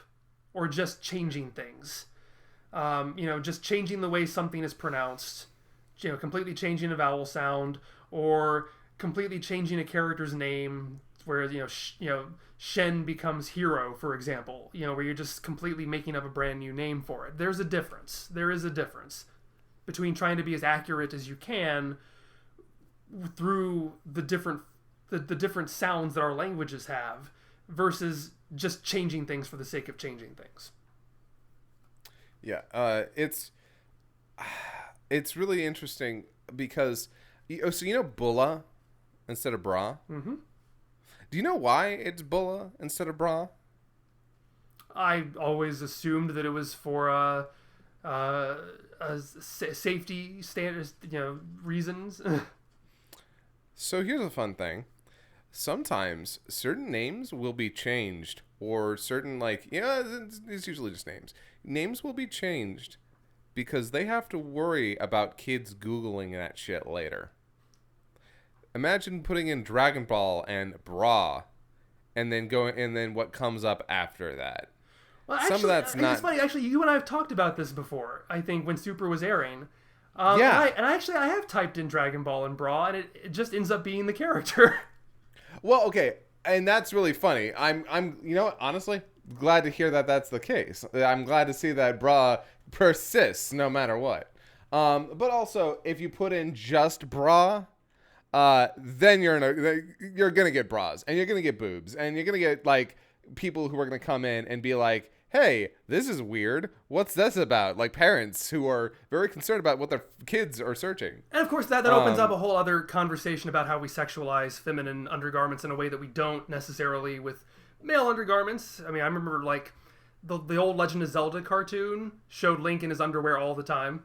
or just changing things. You know, just changing the way something is pronounced, you know, completely changing a vowel sound, or completely changing a character's name, where, you know, Shen becomes Hero, for example, you know, where you're just completely making up a brand new name for it. There's a difference. There is a difference between trying to be as accurate as you can through the different sounds that our languages have versus just changing things for the sake of changing things. Yeah, it's really interesting because, so you know Bulla instead of bra? Mm-hmm. Do you know why it's Bulla instead of bra? I always assumed that it was for safety standards, you know, reasons. So here's a fun thing. Sometimes certain names will be changed, or certain, like, it's usually just names. Names will be changed because they have to worry about kids Googling that shit later. Imagine putting in Dragon Ball and bra, and then what comes up after that. Well, actually, some of that's not. It's funny. Actually, you and I have talked about this before. I think when Super was airing. Yeah. And I have typed in Dragon Ball and bra, and it just ends up being the character. Well, okay, and that's really funny. I'm you know what, honestly, glad to hear that that's the case. I'm glad to see that bra persists no matter what. But also, if you put in just bra, then you're gonna get bras, and you're gonna get boobs, and you're gonna get, like, people who are gonna come in and be like, hey, this is weird. What's this about? Like, parents who are very concerned about what their kids are searching. And of course, that opens up a whole other conversation about how we sexualize feminine undergarments in a way that we don't necessarily with male undergarments. I mean, I remember, like, the old Legend of Zelda cartoon showed Link in his underwear all the time.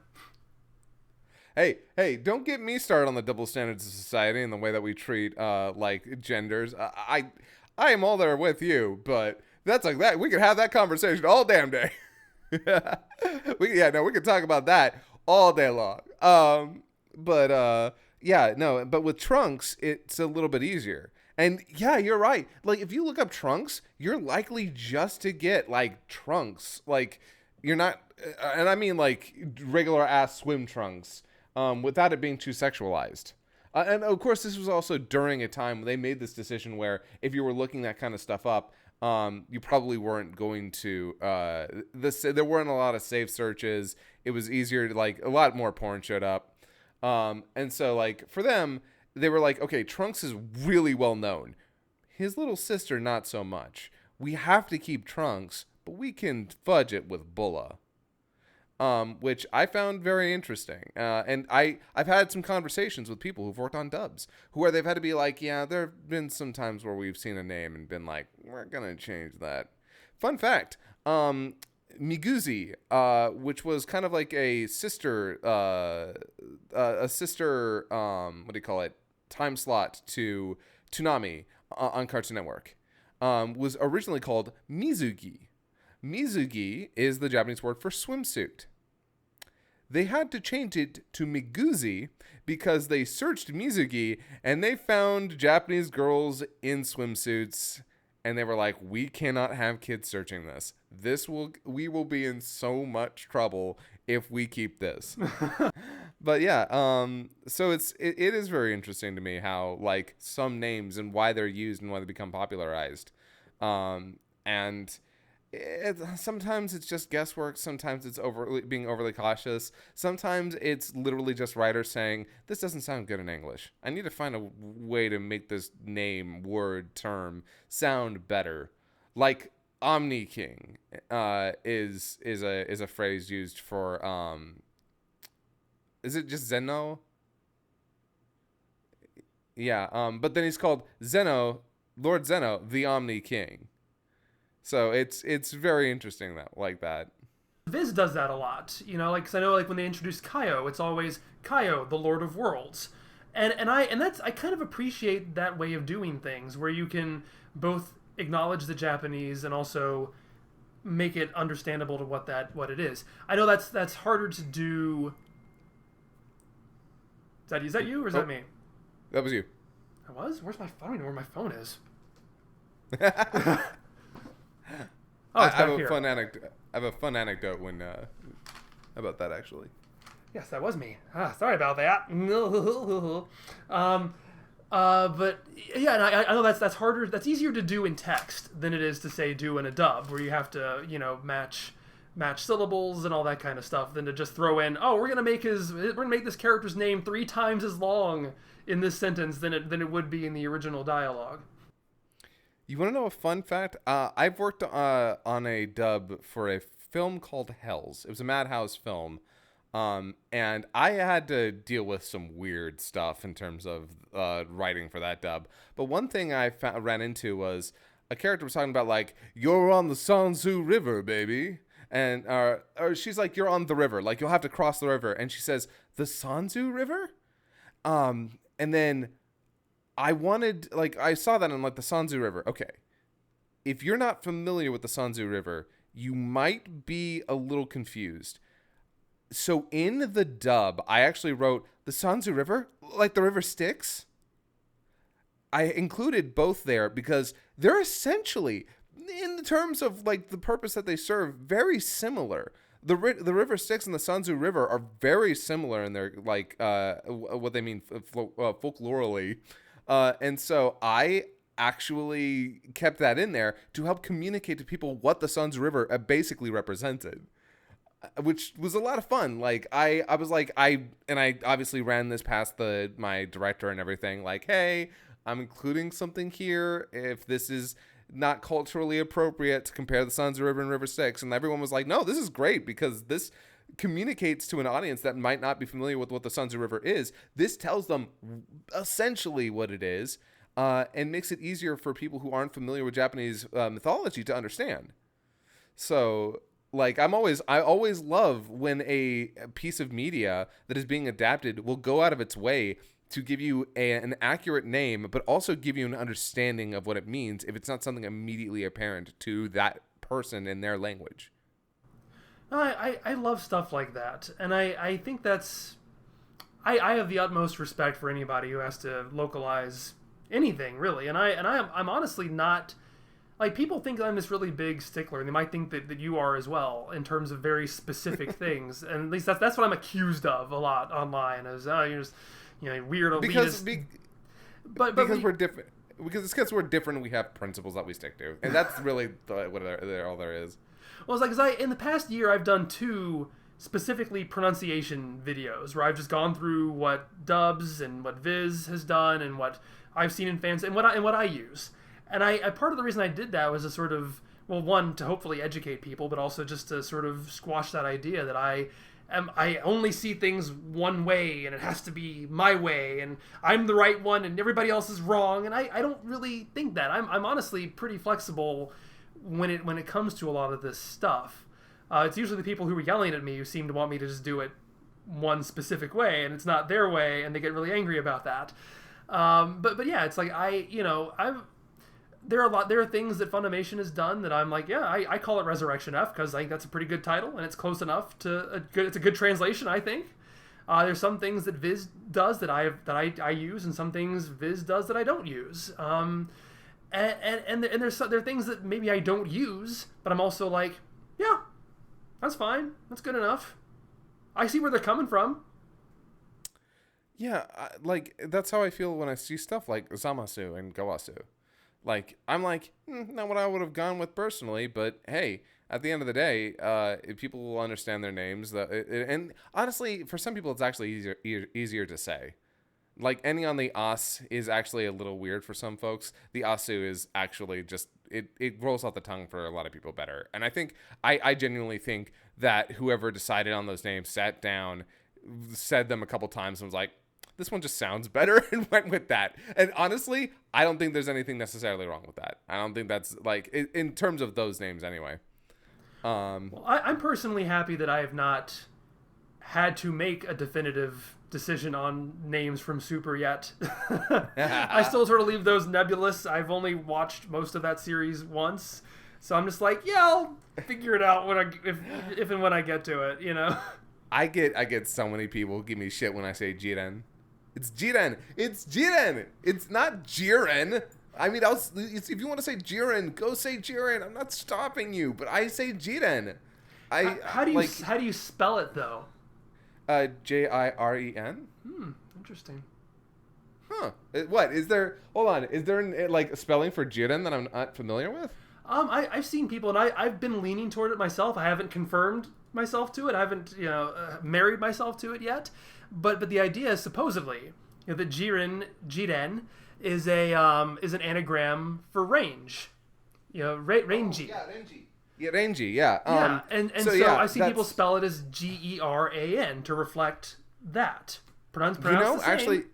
Hey, don't get me started on the double standards of society and the way that we treat, like, genders. I am all there with you, but that's like that. We could have that conversation all damn day. We could talk about that all day long. But with Trunks, it's a little bit easier. And yeah, you're right. Like, if you look up Trunks, you're likely just to get, like, Trunks. Like, you're not, and I mean, like, regular ass swim trunks, without it being too sexualized. And of course, this was also during a time when they made this decision where if you were looking that kind of stuff up, you probably weren't going to, there weren't a lot of safe searches. It was easier to, like, a lot more porn showed up. And so, like, for them, they were like, okay, Trunks is really well known. His little sister, not so much. We have to keep Trunks, but we can fudge it with Bulla. Which I found very interesting. And I've had some conversations with people who've worked on dubs, where they've had to be like, yeah, there have been some times where we've seen a name and been like, we're going to change that. Fun fact, Miguzi, which was kind of like a sister, time slot to Toonami on Cartoon Network, was originally called Mizugi. Mizugi is the Japanese word for swimsuit. They had to change it to Miguzi because they searched Mizugi and they found Japanese girls in swimsuits, and they were like, we cannot have kids searching this. We will be in so much trouble if we keep this. But yeah, so it is very interesting to me how, like, some names and why they're used and why they become popularized. And Sometimes it's just guesswork. Sometimes it's being overly cautious. Sometimes it's literally just writers saying, this doesn't sound good in English. I need to find a way to make this name, word, term sound better. Like Omni King is a phrase used for is it just Zeno? Yeah, but then he's called Zeno, Lord Zeno, the Omni King. So it's very interesting that. Viz does that a lot, like, 'cause I know, like, when they introduce Kaio, it's always Kaio, the Lord of Worlds, and I kind of appreciate that way of doing things, where you can both acknowledge the Japanese and also make it understandable to what it is. I know that's harder to do. Is that you or is that me? That was you. I was? Where's my phone? I don't even know where my phone is. Oh, it's I have back a here. fun anecdote. I have a fun anecdote about that actually. Yes, that was me. Sorry about that. But yeah, and I know that's harder. That's easier to do in text than it is to say do in a dub, where you have to match syllables and all that kind of stuff, than to just throw in, oh, we're gonna make this character's name 3 times as long in this sentence than it would be in the original dialogue. You want to know a fun fact? I've worked on a dub for a film called Hells. It was a Madhouse film. And I had to deal with some weird stuff in terms of writing for that dub. But one thing I ran into was a character was talking about, like, you're on the Sanzu River, baby. And or she's like, you're on the river. Like, you'll have to cross the river. And she says, the Sanzu River? And then I saw that and, like, the Sanzu River. Okay. If you're not familiar with the Sanzu River, you might be a little confused. So in the dub, I actually wrote the Sanzu River, like the river Styx. I included both there because they're essentially, in the terms of, like, the purpose that they serve, very similar. The river Styx and the Sanzu River are very similar in their, like, what they mean folklorally. And so I actually kept that in there to help communicate to people what the Sanzu River basically represented. Which was a lot of fun. Like, I was like, I obviously ran this past my director and everything. Like, hey, I'm including something here. If this is not culturally appropriate to compare the Sanzu River and River Styx, and everyone was like, no, this is great because this communicates to an audience that might not be familiar with what the Sanzu River is. This tells them essentially what it is, and makes it easier for people who aren't familiar with Japanese mythology to understand. So, like, I always love when a piece of media that is being adapted will go out of its way to give you an accurate name, but also give you an understanding of what it means if it's not something immediately apparent to that person in their language. I love stuff like that, and I think that's... I have the utmost respect for anybody who has to localize anything, really, and I'm honestly not... Like, people think I'm this really big stickler, and they might think that you are as well, in terms of very specific things. And at least that's what I'm accused of a lot online, is, you're just, weird elitist. Because we're different. Because we're different, we have principles that we stick to. And that's really all there is. Well, it's like, 'cause in the past year, I've done 2 specifically pronunciation videos, where I've just gone through what dubs and what Viz has done, and what I've seen in fans, and what I use. And I part of the reason I did that was to sort of, well, one, to hopefully educate people, but also just to sort of squash that idea that I only see things one way, and it has to be my way, and I'm the right one, and everybody else is wrong. And I don't really think that. I'm honestly pretty flexible when it comes to a lot of this stuff. It's usually the people who are yelling at me who seem to want me to just do it one specific way, and it's not their way, and they get really angry about that. But yeah, it's like there are things that Funimation has done that I'm like, yeah, I call it Resurrection F because I think that's a pretty good title, and it's close enough to it's a good translation, I think. There's some things that Viz does that I use, and some things Viz does that I don't use. And there are things that maybe I don't use, but I'm also like, yeah, that's fine, that's good enough. I see where they're coming from. Yeah, like, that's how I feel when I see stuff like Zamasu and Gawasu. Like, I'm like, not what I would have gone with personally, but hey, at the end of the day, if people will understand their names, and honestly, for some people, it's actually easier to say. Like, ending on the as is actually a little weird for some folks. The asu is actually just, it rolls off the tongue for a lot of people better. And I think, I genuinely think that whoever decided on those names sat down, said them a couple times, and was like, this one just sounds better, and went with that. And honestly, I don't think there's anything necessarily wrong with that. I don't think that's, like, in terms of those names anyway. Well, I'm personally happy that I have not had to make a definitive decision on names from Super yet. I still sort of leave those nebulous. I've only watched most of that series once, so I'm just like, yeah, I'll figure it out if and when I get to it, you know. I get so many people who give me shit when I say Jiren. It's Jiren. It's Jiren. It's not Jiren. I mean, if you want to say Jiren, go say Jiren. I'm not stopping you, but I say Jiren. How do you spell it though? Jiren. Interesting. Huh? What is there? Hold on. Is there like a spelling for Jiren that I'm not familiar with? I've seen people, and I've been leaning toward it myself. I haven't confirmed myself to it. I haven't married myself to it yet. But the idea is supposedly that Jiren is an anagram for range. Rangy. Yeah, Renji. Yeah, Renji. Yeah. Yeah, and so I see people spell it as Geran to reflect that. Pronounced the same. Actually,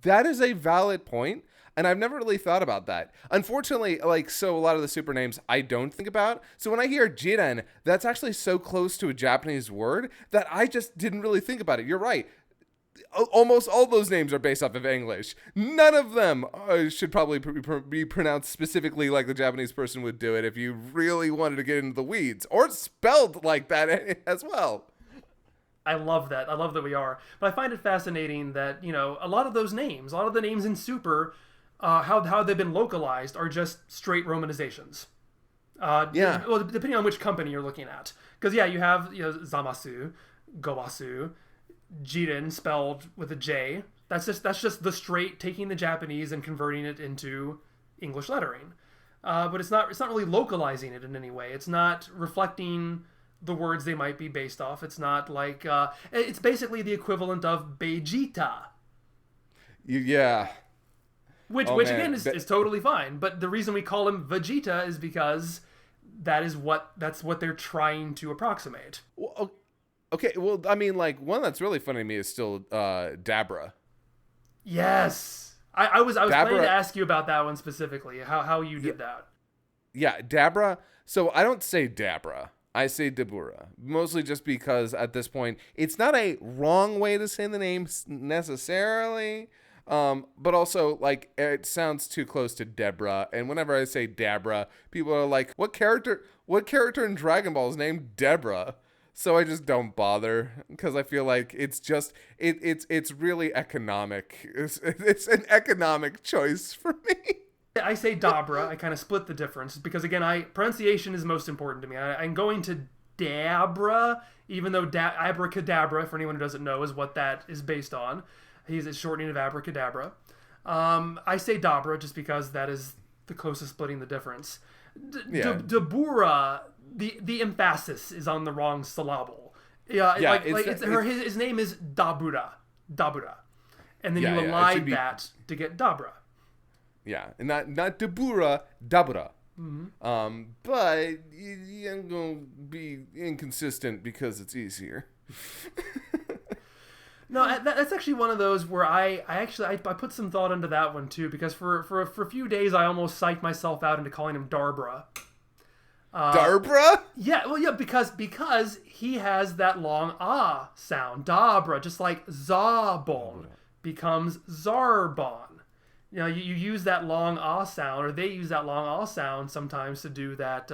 that is a valid point, and I've never really thought about that. Unfortunately, so a lot of the super names I don't think about. So when I hear Jiren, that's actually so close to a Japanese word that I just didn't really think about it. You're right. Almost all those names are based off of English. None of them should probably be pronounced specifically like the Japanese person would do it if you really wanted to get into the weeds, or spelled like that as well. I love that. I love that we are. But I find it fascinating that, a lot of those names, a lot of the names in Super, how they've been localized are just straight romanizations. Yeah. Well, depending on which company you're looking at. Because, you have, Zamasu, Gowasu, Jiren spelled with a J. That's just the straight taking the Japanese and converting it into English lettering. But it's not really localizing it in any way. It's not reflecting the words they might be based off. It's not like it's basically the equivalent of Vegeta. Yeah. Which again is totally fine. But the reason we call him Vegeta is because that's what they're trying to approximate. Well, okay, well, I mean, one that's really funny to me is still Dabra. Yes. I was Dabra, planning to ask you about that one specifically, how you did that. Yeah, Dabra. So I don't say Dabra. I say Dabura. Mostly just because at this point, it's not a wrong way to say the name necessarily, but also, it sounds too close to Debra. And whenever I say Dabra, people are like, what character in Dragon Ball is named Debra? So I just don't bother because I feel like it's just it's really economic. It's an economic choice for me. I say Dabra. I kind of split the difference because again, pronunciation is most important to me. I'm going to Dabra, even though abracadabra, for anyone who doesn't know, is what that is based on. He's a shortening of abracadabra. I say Dabra just because that is the closest splitting the difference. Dabura. The emphasis is on the wrong syllable. His name is Dabura, and then you elide that to get Dabra. Yeah, and not Dabura, Dabura. Mm-hmm. But I'm gonna be inconsistent because it's easier. No, that's actually one of those where I put some thought into that one too, because for a few days I almost psyched myself out into calling him Darbra. Darbra? Yeah, because he has that long sound. Dabra, just like Zabon becomes Zarbon. You use that long sound, or they use that long sound sometimes to do that.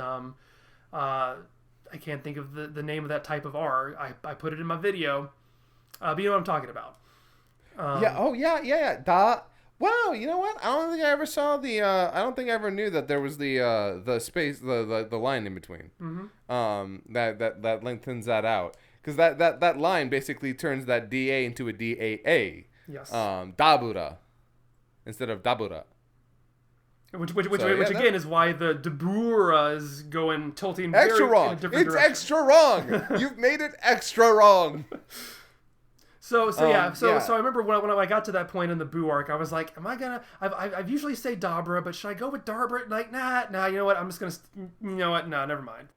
I can't think of the name of that type of R. I put it in my video. But you know what I'm talking about. Yeah. Wow, you know what? I don't think I ever saw I don't think I ever knew that there was the space, the line in between. Mm-hmm. That lengthens that out, because that line basically turns that DA into a DAA. Yes. Dabura, instead of Dabura. Which again is why the Debura is tilting extra very wrong. in a different It's direction. extra wrong. You've made it extra wrong. So I remember when I got to that point in the Boo arc, I was like, am I gonna? I've usually say Dabra, but should I go with Darbra? Like, nah. You know what? I'm just gonna. You know what? No, never mind.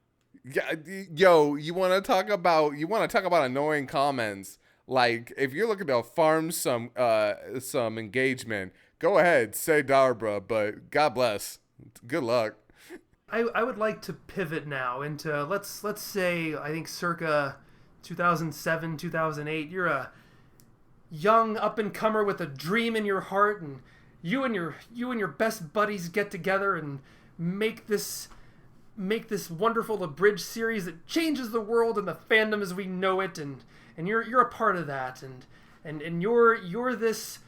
Yeah, yo, you want to talk about annoying comments? Like, if you're looking to farm some engagement, go ahead, say Darbra, but God bless. Good luck. I would like to pivot now into let's say I think circa 2007, 2008. You're a young up and comer with a dream in your heart, and you and your best buddies get together and make this wonderful abridged series that changes the world and the fandom as we know it, and you're a part of that, and you're this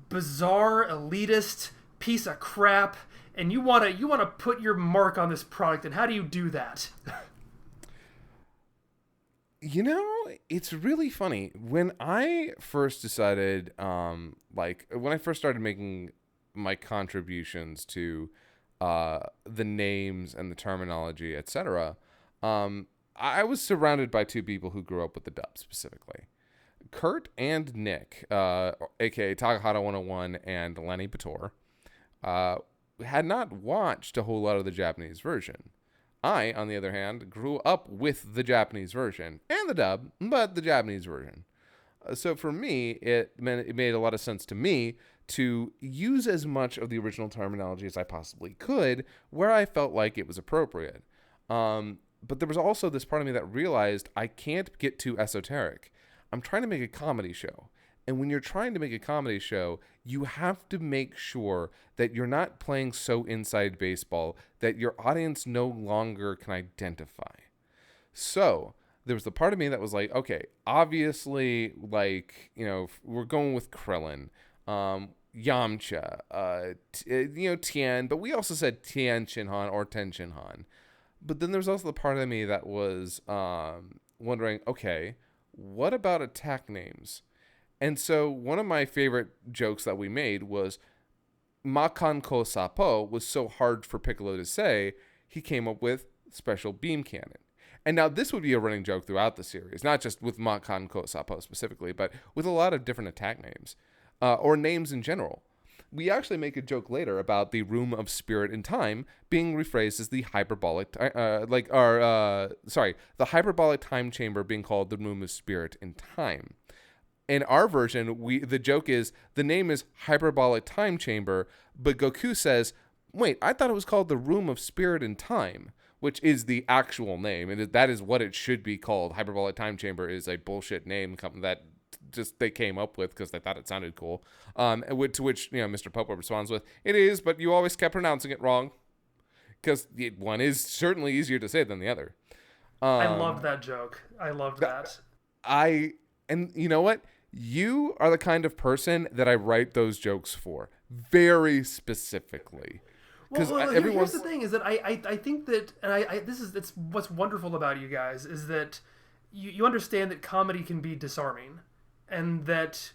bizarre elitist piece of crap, and you want to put your mark on this product. And how do you do that? You know, it's really funny. When I first decided, when I first started making my contributions to the names and the terminology, etc., I was surrounded by two people who grew up with the dub specifically. Kurt and Nick, aka Takahata 101 and Lenny Bator, had not watched a whole lot of the Japanese version. I, on the other hand, grew up with the Japanese version and the dub, but the Japanese version. So for me, it made a lot of sense to me to use as much of the original terminology as I possibly could where I felt like it was appropriate. But there was also this part of me that realized I can't get too esoteric. I'm trying to make a comedy show. And when you're trying to make a comedy show, you have to make sure that you're not playing so inside baseball that your audience no longer can identify. So there was the part of me that was like, okay, obviously, we're going with Krillin, Yamcha, Tien, but we also said Tien Shinhan or Ten Shinhan. But then there's also the part of me that was wondering, okay, what about attack names? And so one of my favorite jokes that we made was Makan Ko Sapo was so hard for Piccolo to say, he came up with Special Beam Cannon. And now this would be a running joke throughout the series, not just with Makan Ko Sapo specifically, but with a lot of different attack names, or names in general. We actually make a joke later about the Room of Spirit and Time being rephrased as the hyperbolic, the hyperbolic time chamber being called the Room of Spirit and Time. In our version, the joke is the name is Hyperbolic Time Chamber, but Goku says, wait, I thought it was called the Room of Spirit and Time, which is the actual name. And that is what it should be called. Hyperbolic Time Chamber is a bullshit name that just they came up with because they thought it sounded cool. To which Mr. Popo responds with, it is, but you always kept pronouncing it wrong. Because one is certainly easier to say than the other. I loved that joke. I loved that. And you know what? You are the kind of person that I write those jokes for, very specifically. Well, here's the thing: is that I think that, and it's what's wonderful about you guys is that you understand that comedy can be disarming, and that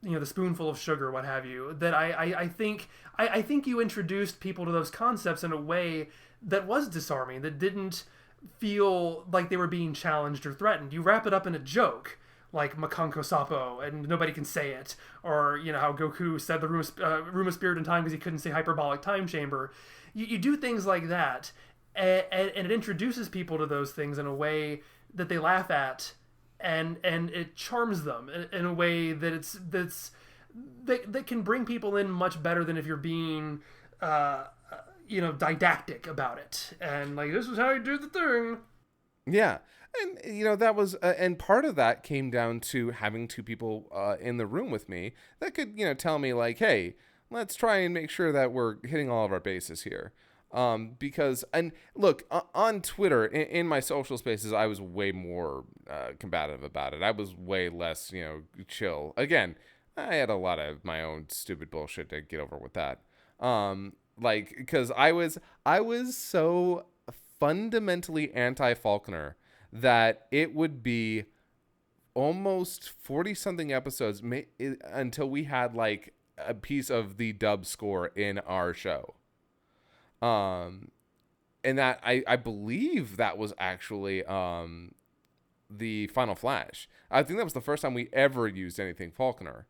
the spoonful of sugar, what have you. That I think you introduced people to those concepts in a way that was disarming, that didn't feel like they were being challenged or threatened. You wrap it up in a joke, like Makanko Sapo, and nobody can say it. Or, how Goku said the Room of Spirit and Time because he couldn't say Hyperbolic Time Chamber. You do things like that, and it introduces people to those things in a way that they laugh at, and it charms them in a way that that can bring people in much better than if you're being, didactic about it. And, this is how you do the thing. Yeah. And, that was, and part of that came down to having two people in the room with me that could, tell me hey, let's try and make sure that we're hitting all of our bases here. Because, and look, on Twitter, in my social spaces, I was way more combative about it. I was way less, chill. Again, I had a lot of my own stupid bullshit to get over with that. Because I was so fundamentally anti-Faulkner that it would be almost 40-something episodes until we had a piece of the dub score in our show. And that I believe that was actually the Final Flash. I think that was the first time we ever used anything Falconer.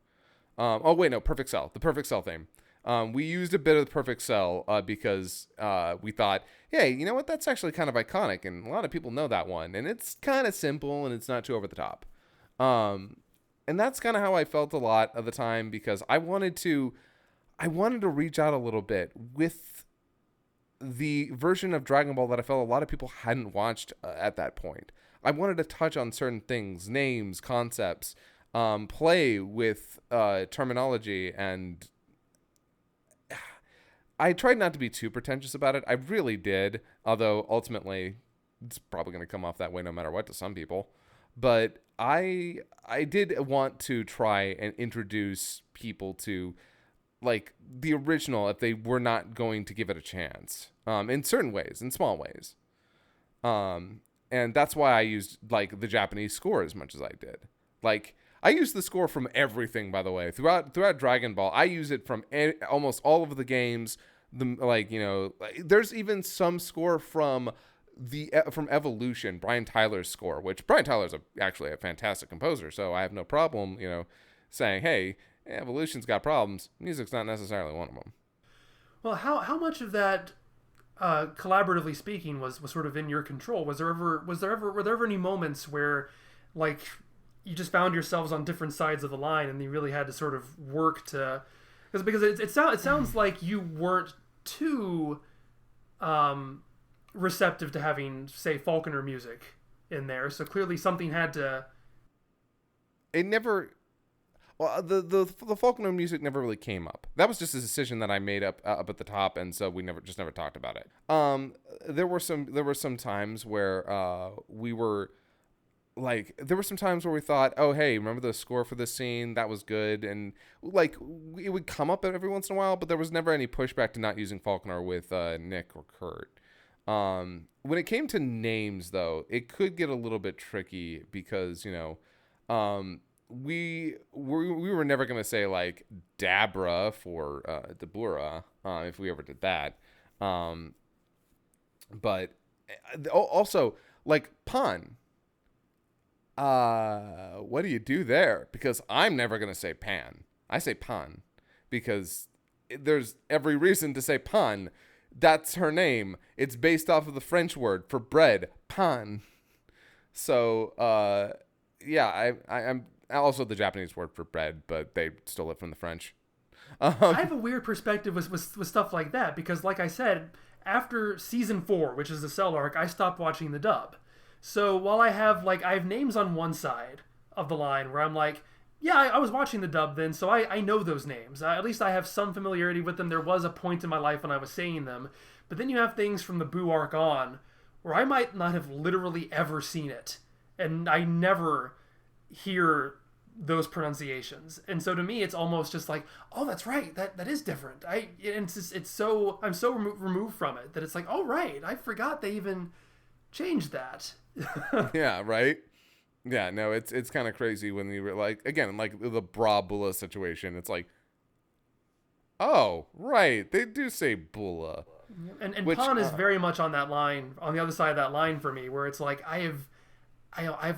Oh wait, no, Perfect Cell. The Perfect Cell theme. We used a bit of the Perfect Cell because we thought, hey, you know what? That's actually kind of iconic, and a lot of people know that one, and it's kind of simple and it's not too over the top. And that's kind of how I felt a lot of the time, because I wanted to reach out a little bit with the version of Dragon Ball that I felt a lot of people hadn't watched at that point. I wanted to touch on certain things, names, concepts, play with terminology, and I tried not to be too pretentious about it. I really did, although ultimately it's probably going to come off that way no matter what to some people. But I did want to try and introduce people to like the original if they were not going to give it a chance, in certain ways, in small ways. And that's why I used like the Japanese score as much as I did. Like, I use the score from everything, by the way. Throughout Dragon Ball, I use it from almost all of the games. There's even some score from Evolution, Brian Tyler's score, which Brian Tyler's actually a fantastic composer, so I have no problem, saying, hey, Evolution's got problems. Music's not necessarily one of them. Well, how much of that, collaboratively speaking, was sort of in your control? Were there ever any moments where, like, you just found yourselves on different sides of the line and you really had to sort of work to, because it sounds like you weren't too receptive to having, say, Falconer music in there, so clearly something had to. It never. Well, the Falconer music never really came up. That was just a decision that I made up at the top, and so we never talked about it. There were some times where we were. Like, there were some times where we thought, oh, hey, remember the score for this scene? That was good. And, like, it would come up every once in a while, but there was never any pushback to not using Falconer with Nick or Kurt. When it came to names, though, it could get a little bit tricky because, we were never going to say, like, Dabra for Dabura if we ever did that. But also, like, Pan. What do you do there? Because I'm never going to say Pan. I say Pan because there's every reason to say Pan. That's her name. It's based off of the French word for bread, Pan. So, I'm also the Japanese word for bread, but they stole it from the French. I have a weird perspective with stuff like that because, like I said, after season 4, which is the Cell arc, I stopped watching the dub. So while I have names on one side of the line where I'm like, yeah, I was watching the dub then, so I know those names. At least I have some familiarity with them. There was a point in my life when I was saying them. But then you have things from the Boo arc on where I might not have literally ever seen it. And I never hear those pronunciations. And so to me, it's almost just like, oh, that's right. That is different. I'm so removed from it that it's like, oh, right. I forgot they even changed that. Yeah, right. Yeah, no, it's kind of crazy when you like, again, like the Bra Bula situation. It's like, oh, right, they do say Bula, and Pan is very much on that line, on the other side of that line for me, where it's like I've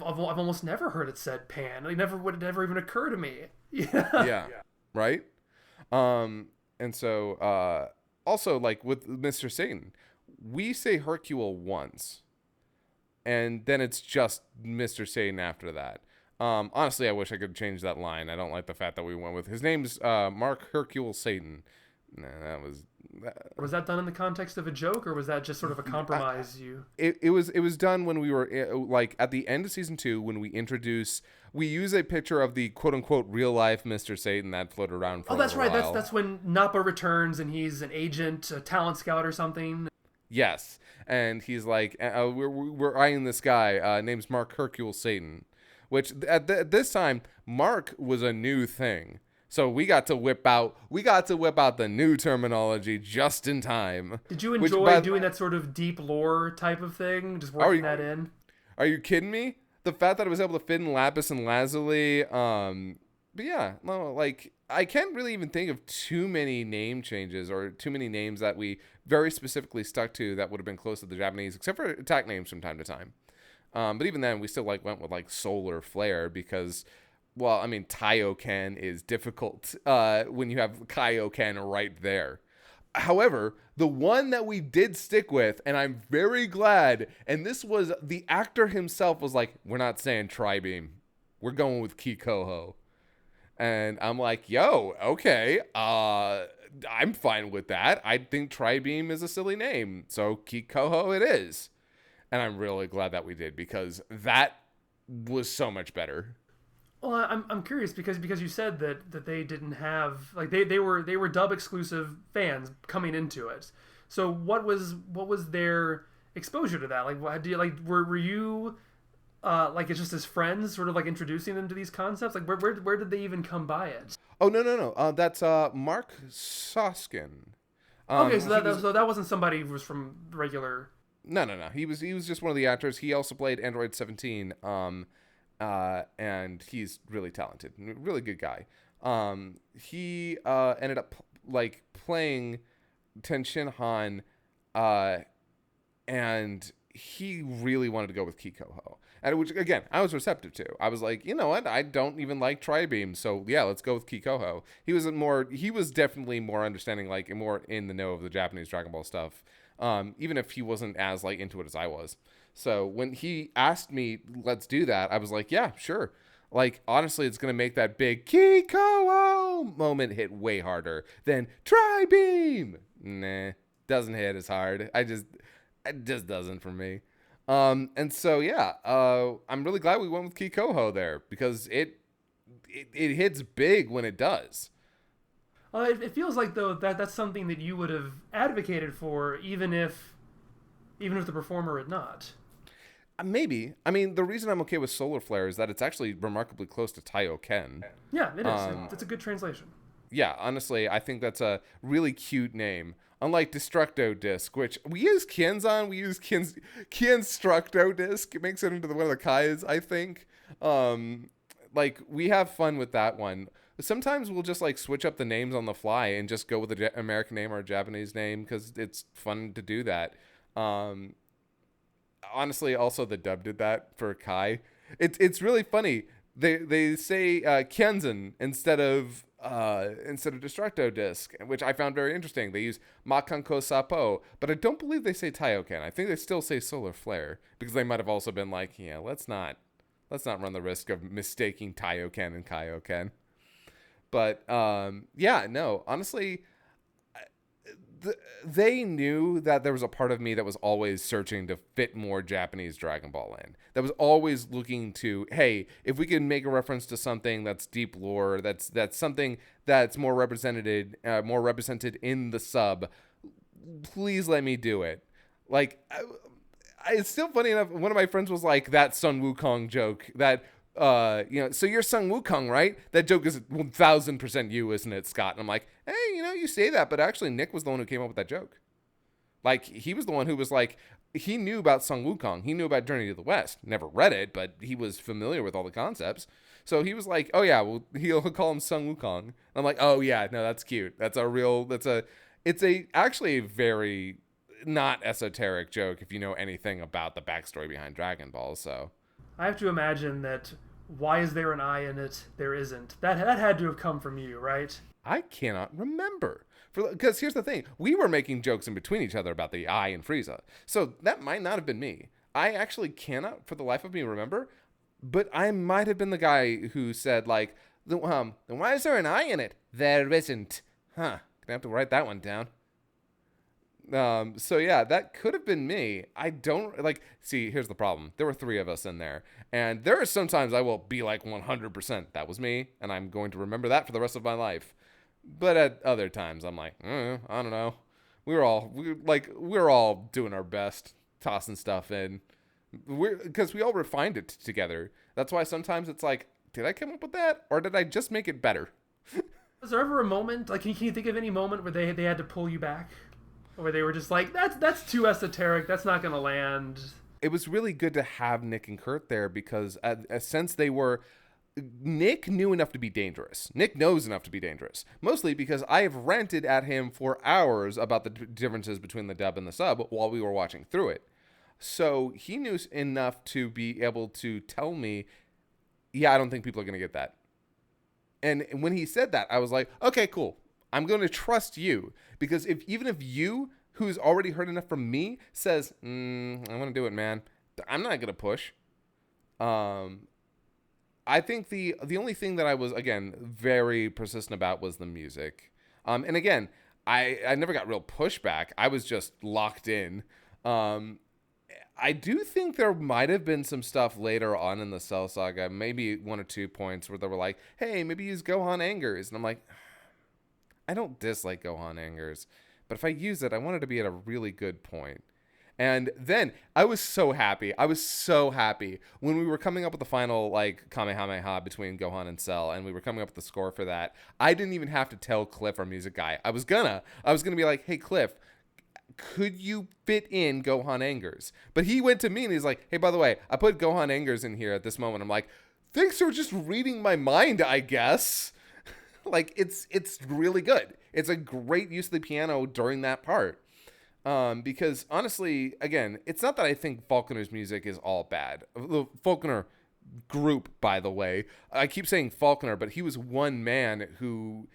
almost never heard it said Pan. It would never even occur to me. Yeah, right. And so also like with Mr. Satan, we say Hercule once. And then it's just Mr. Satan after that. Honestly, I wish I could change that line. I don't like the fact that we went with his name's Mark Hercule Satan. Nah, Was that done in the context of a joke, or was that just sort of a compromise? It was done when we were like at the end of season 2 when we use a picture of the quote unquote real life Mr. Satan that floated around for that's a right. while. That's when Nappa returns and he's an agent, a talent scout or something. Yes, and he's like, we're eyeing this guy, name's Mark Hercule Satan, which at this time, Mark was a new thing. So we got to whip out the new terminology just in time. Did you enjoy doing that sort of deep lore type of thing, just working that in? Are you kidding me? The fact that I was able to fit in Lapis and Lazuli, but yeah, no, like I can't really even think of too many name changes or too many names that we very specifically stuck to that would have been close to the Japanese, except for attack names from time to time. But even then, we still like went with like Solar Flare because, well, I mean, Taioken is difficult when you have Kaioken right there. However, the one that we did stick with, and I'm very glad, and this was the actor himself was like, we're not saying Tri-Beam. We're going with Kikoho. And I'm like, yo, okay, I'm fine with that. I think Tri-Beam is a silly name, so Kikoho it is. And I'm really glad that we did because that was so much better. Well, I'm curious because you said that they didn't have like they were dub exclusive fans coming into it. So what was their exposure to that? Like, what do you like? Were you like it's just as friends, sort of like introducing them to these concepts? Like, where did they even come by it? Oh no. That's Mark Soskin. Okay, so that wasn't somebody who was from regular. No. He was just one of the actors. He also played Android 17. And he's really talented, really good guy. He ended up like playing Tenshin Han, and he really wanted to go with Kikoho. And which again, I was receptive to. I was like, you know what? I don't even like Tri-Beam, so yeah, let's go with Kikoho. He was definitely more understanding, like more in the know of the Japanese Dragon Ball stuff. Even if he wasn't as like into it as I was. So when he asked me, let's do that, I was like, yeah, sure. Like, honestly, it's going to make that big Kikoho moment hit way harder than Tri-Beam. Nah, doesn't hit as hard. It just doesn't for me. And so, yeah, I'm really glad we went with Kikoho there because it hits big when it does. Well, it feels like though that's something that you would have advocated for even if the performer had not. Maybe. I mean, the reason I'm okay with Solar Flare is that it's actually remarkably close to Taioken. Yeah, it is. It's a good translation. Yeah, honestly, I think that's a really cute name. Unlike Destructo Disc, which we use Kienzan, we use Kienstructo Disc. It makes it into one of the Kais, I think. Like, we have fun with that one. Sometimes we'll just, like, switch up the names on the fly and just go with an American name or a Japanese name because it's fun to do that. Honestly, also the dub did that for Kai. It's really funny. They say Kenzan instead of Destructo Disc, which I found very interesting. They use Makanko Sapo, but I don't believe they say Taioken. I think they still say Solar Flare because they might have also been like, yeah, let's not run the risk of mistaking Taioken and Kaioken. But yeah, no, honestly. They knew that there was a part of me that was always searching to fit more Japanese Dragon Ball in. That was always looking to, hey, if we can make a reference to something that's deep lore, that's something that's more represented in the sub, please let me do it. Like, it's still funny enough. One of my friends was like, that Sun Wukong joke that. So you're Sun Wukong, right? That joke is 1000% you, isn't it, Scott? And I'm like, hey, you say that, but actually Nick was the one who came up with that joke. Like, he was the one who was like, he knew about Sun Wukong. He knew about Journey to the West. Never read it, but he was familiar with all the concepts. So he was like, oh yeah, well, he'll call him Sun Wukong. And I'm like, oh yeah, no, that's cute. It's actually a very not esoteric joke if you know anything about the backstory behind Dragon Ball, so. I have to imagine that why is there an I in it? There isn't. That had to have come from you, right? I cannot remember. Because here's the thing. We were making jokes in between each other about the I in Frieza. So that might not have been me. I actually cannot, for the life of me, remember. But I might have been the guy who said, like, then why is there an I in it? There isn't. Huh. Gonna have to write that one down. So yeah, that could have been me. I don't see, here's the problem. There were 3 of us in there, and there are sometimes I will be like 100% that was me, and I'm going to remember that for the rest of my life. But at other times I'm like, I don't know. We're all doing our best, tossing stuff in. Because we all refined it together. That's why sometimes it's like, did I come up with that, or did I just make it better? Was there ever a moment, like, can you think of any moment where they had to pull you back? Or they were just like, that's too esoteric. That's not going to land. It was really good to have Nick and Kurt there because since they were Nick knew enough to be dangerous. Nick knows enough to be dangerous. Mostly because I have ranted at him for hours about the differences between the dub and the sub while we were watching through it. So he knew enough to be able to tell me, yeah, I don't think people are going to get that. And when he said that, I was like, okay, cool. I'm going to trust you. Because even if you, who's already heard enough from me, says, I want to do it, man, I'm not going to push. I think the only thing that I was, again, very persistent about was the music. And again, I never got real pushback. I was just locked in. I do think there might have been some stuff later on in the Cell Saga, maybe 1 or 2 points where they were like, hey, maybe use Gohan Angers. And I'm like, I don't dislike Gohan Angers, but if I use it, I want it to be at a really good point. And then I was so happy. I was so happy when we were coming up with the final like Kamehameha between Gohan and Cell, and we were coming up with the score for that. I didn't even have to tell Cliff, our music guy. I was gonna be like, hey Cliff, could you fit in Gohan Angers? But he went to me and he's like, hey, by the way, I put Gohan Angers in here at this moment. I'm like, thanks for just reading my mind, I guess. Like it's really good. It's a great use of the piano during that part. Because honestly, again, it's not that I think Falconer's music is all bad. The Falconer group, by the way, I keep saying Falconer, but he was one man who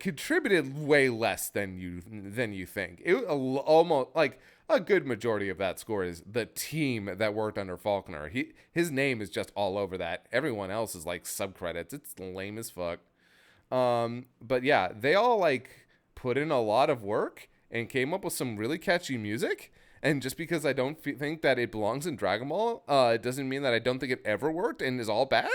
contributed way less than you think. It almost like a good majority of that score is the team that worked under Falconer. His name is just all over that. Everyone else is like subcredits. It's lame as fuck. But yeah, they all like put in a lot of work and came up with some really catchy music. And just because I don't think that it belongs in Dragon Ball, it doesn't mean that I don't think it ever worked and is all bad.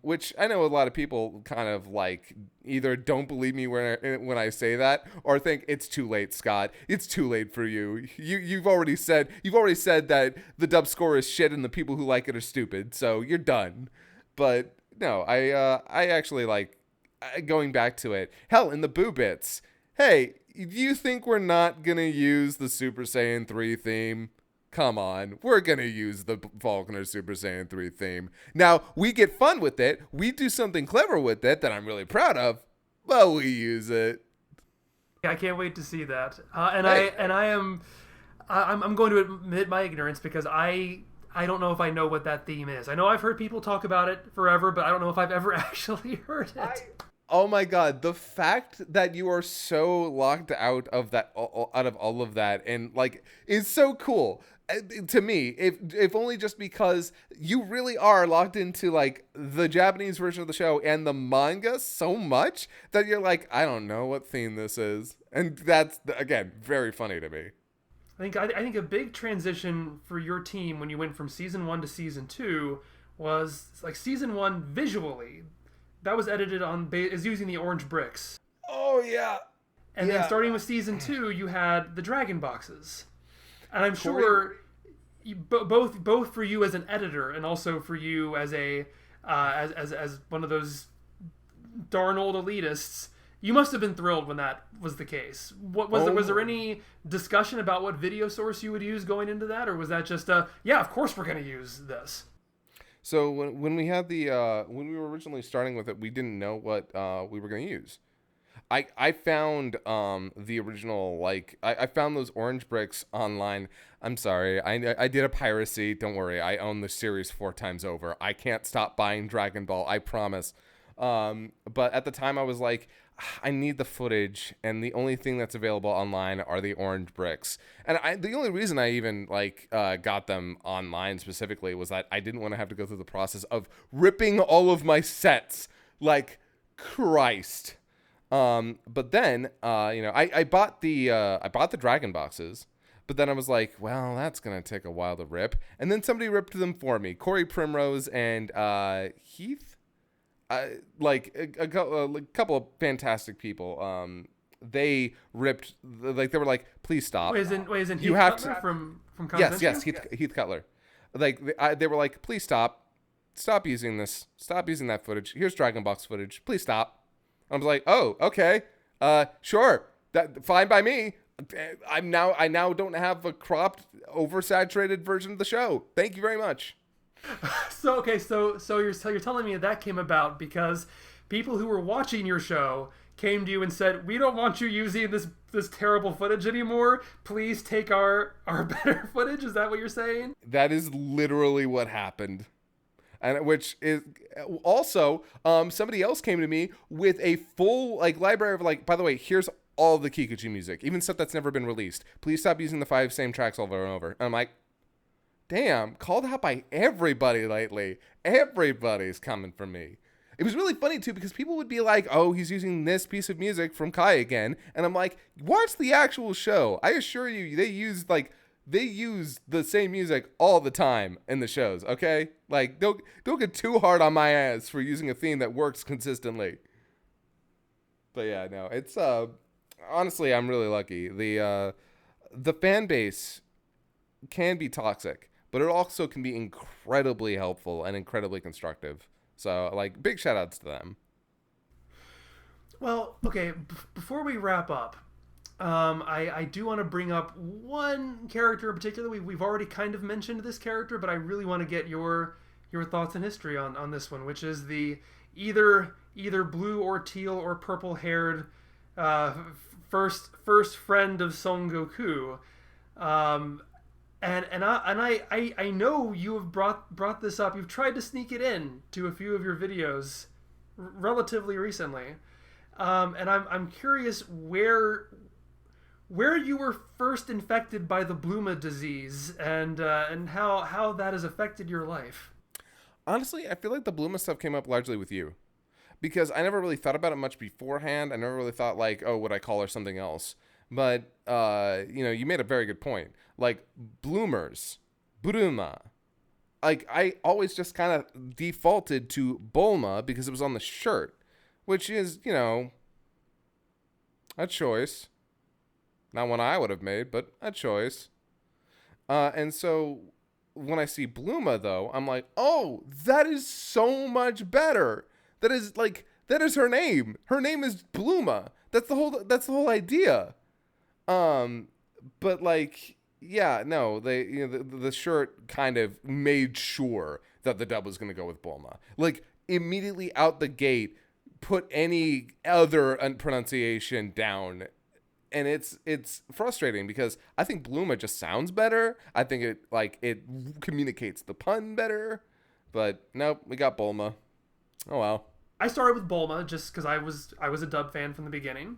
Which I know a lot of people kind of like either don't believe me when I say that, or think it's too late, Scott. It's too late for you. You've already said that the dub score is shit and the people who like it are stupid. So you're done. But no, I actually like going back to it. Hell, in the Boo bits. Hey, do you think we're not going to use the Super Saiyan 3 theme? Come on. We're going to use the Falconer Super Saiyan 3 theme. Now, we get fun with it. We do something clever with it that I'm really proud of, but we use it. Yeah, I can't wait to see that. Hey. I'm going to admit my ignorance because I don't know if I know what that theme is. I know I've heard people talk about it forever, but I don't know if I've ever actually heard it. Oh my god, the fact that you are so locked out of all of that and like is so cool to me, if only just because you really are locked into like the Japanese version of the show and the manga so much that you're like, I don't know what theme this is. And that's, again, very funny to me. I think a big transition for your team when you went from season 1 to season 2 was like season 1 visually. That was edited is using the orange bricks. Oh yeah. And then starting with season 2, you had the dragon boxes. And I'm sure both for you as an editor and also for you as a as one of those darn old elitists, you must have been thrilled when that was the case. Was there any discussion about what video source you would use going into that, or was that just yeah, of course we're going to use this? So when we had when we were originally starting with it, we didn't know what we were going to use. I found the original, like I found those orange bricks online. I'm sorry, I did a piracy. Don't worry, I own the series 4 times over. I can't stop buying Dragon Ball, I promise. But at the time I was like, I need the footage, and the only thing that's available online are the orange bricks. And the only reason I even got them online specifically was that I didn't want to have to go through the process of ripping all of my sets. Like, Christ. But then I bought the Dragon boxes, but then I was like, well, that's gonna take a while to rip. And then somebody ripped them for me, Corey Primrose and Heath. Like a couple of fantastic people. They ripped, like they were like, please stop. Wait, isn't you Heath have Cutler to from yes, Heath Cutler. Like they were like, please stop using this, stop using that footage. Here's Dragon Box footage. Please stop. I was like, oh, okay, sure, that fine by me. I now don't have a cropped, oversaturated version of the show. Thank you very much. So you're telling me that came about because people who were watching your show came to you and said, "We don't want you using this terrible footage anymore. Please take our better footage." Is that what you're saying? That is literally what happened. And which is also somebody else came to me with a full like library of like, by the way, here's all the Kikuchi music, even stuff that's never been released. Please stop using the 5 same tracks over and over. And I'm like, damn, called out by everybody lately. Everybody's coming for me. It was really funny too because people would be like, "Oh, he's using this piece of music from Kai again," and I'm like, "Watch the actual show. I assure you, they use the same music all the time in the shows. Okay, like don't get too hard on my ass for using a theme that works consistently." But yeah, no, it's honestly, I'm really lucky. The fan base can be toxic, but it also can be incredibly helpful and incredibly constructive. So, like, big shout outs to them. Well, okay, before we wrap up, I do want to bring up one character in particular. We've already kind of mentioned this character, but I really want to get your thoughts and history on this one, which is the either blue or teal or purple haired first friend of Son Goku. And I know you have brought this up. You've tried to sneak it in to a few of your videos relatively recently, and I'm curious where you were first infected by the Bluma disease and how that has affected your life. Honestly, I feel like the Bluma stuff came up largely with you, because I never really thought about it much beforehand. I never really thought like, oh, would I call her something else? But you made a very good point. Like bloomers, Bruma. Like I always just kind of defaulted to Bulma because it was on the shirt, which is, a choice. Not one I would have made, but a choice. And so when I see Bluma though, I'm like, oh, that is so much better. That is her name. Her name is Bluma. That's the whole idea. But like, yeah, no, they, the shirt kind of made sure that the dub was going to go with Bulma. Like immediately out the gate, put any other pronunciation down. And it's frustrating because I think Bluma just sounds better. I think it communicates the pun better, but nope, we got Bulma. Oh well. I started with Bulma just because I was a dub fan from the beginning.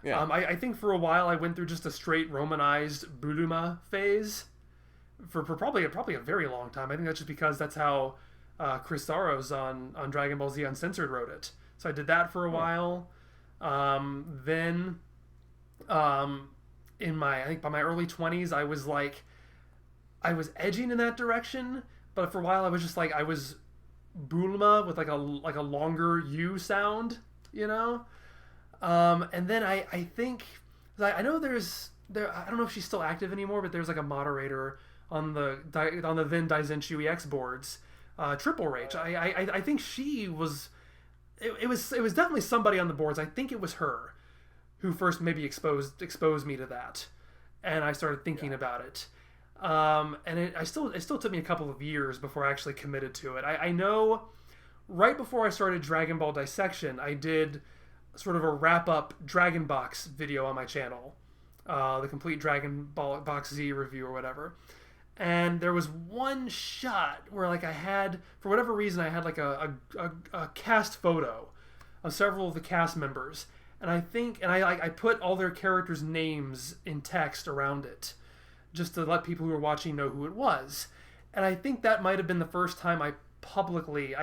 Yeah. I think for a while I went through just a straight Romanized Buluma phase for probably a very long time. I think that's just because that's how Chris Saros on Dragon Ball Z Uncensored wrote it. So I did that for a while. Then I think by my early 20s I was edging in that direction, but for a while I was just like I was Bulma with like a longer U sound, and then I think I know I don't know if she's still active anymore, but there's like a moderator on the then Daizenshuu EX boards, Triple Rage. I think she was. It was definitely somebody on the boards. I think it was her who first maybe exposed me to that, and I started thinking about it. And it still took me a couple of years before I actually committed to it. I know right before I started Dragon Ball Dissection, I did sort of a wrap-up Dragon Box video on my channel, the complete Dragon Ball Box Z review or whatever. And there was one shot where like for whatever reason, I had like a cast photo of several of the cast members, and I put all their characters' names in text around it, just to let people who were watching know who it was. And I think that might have been the first time I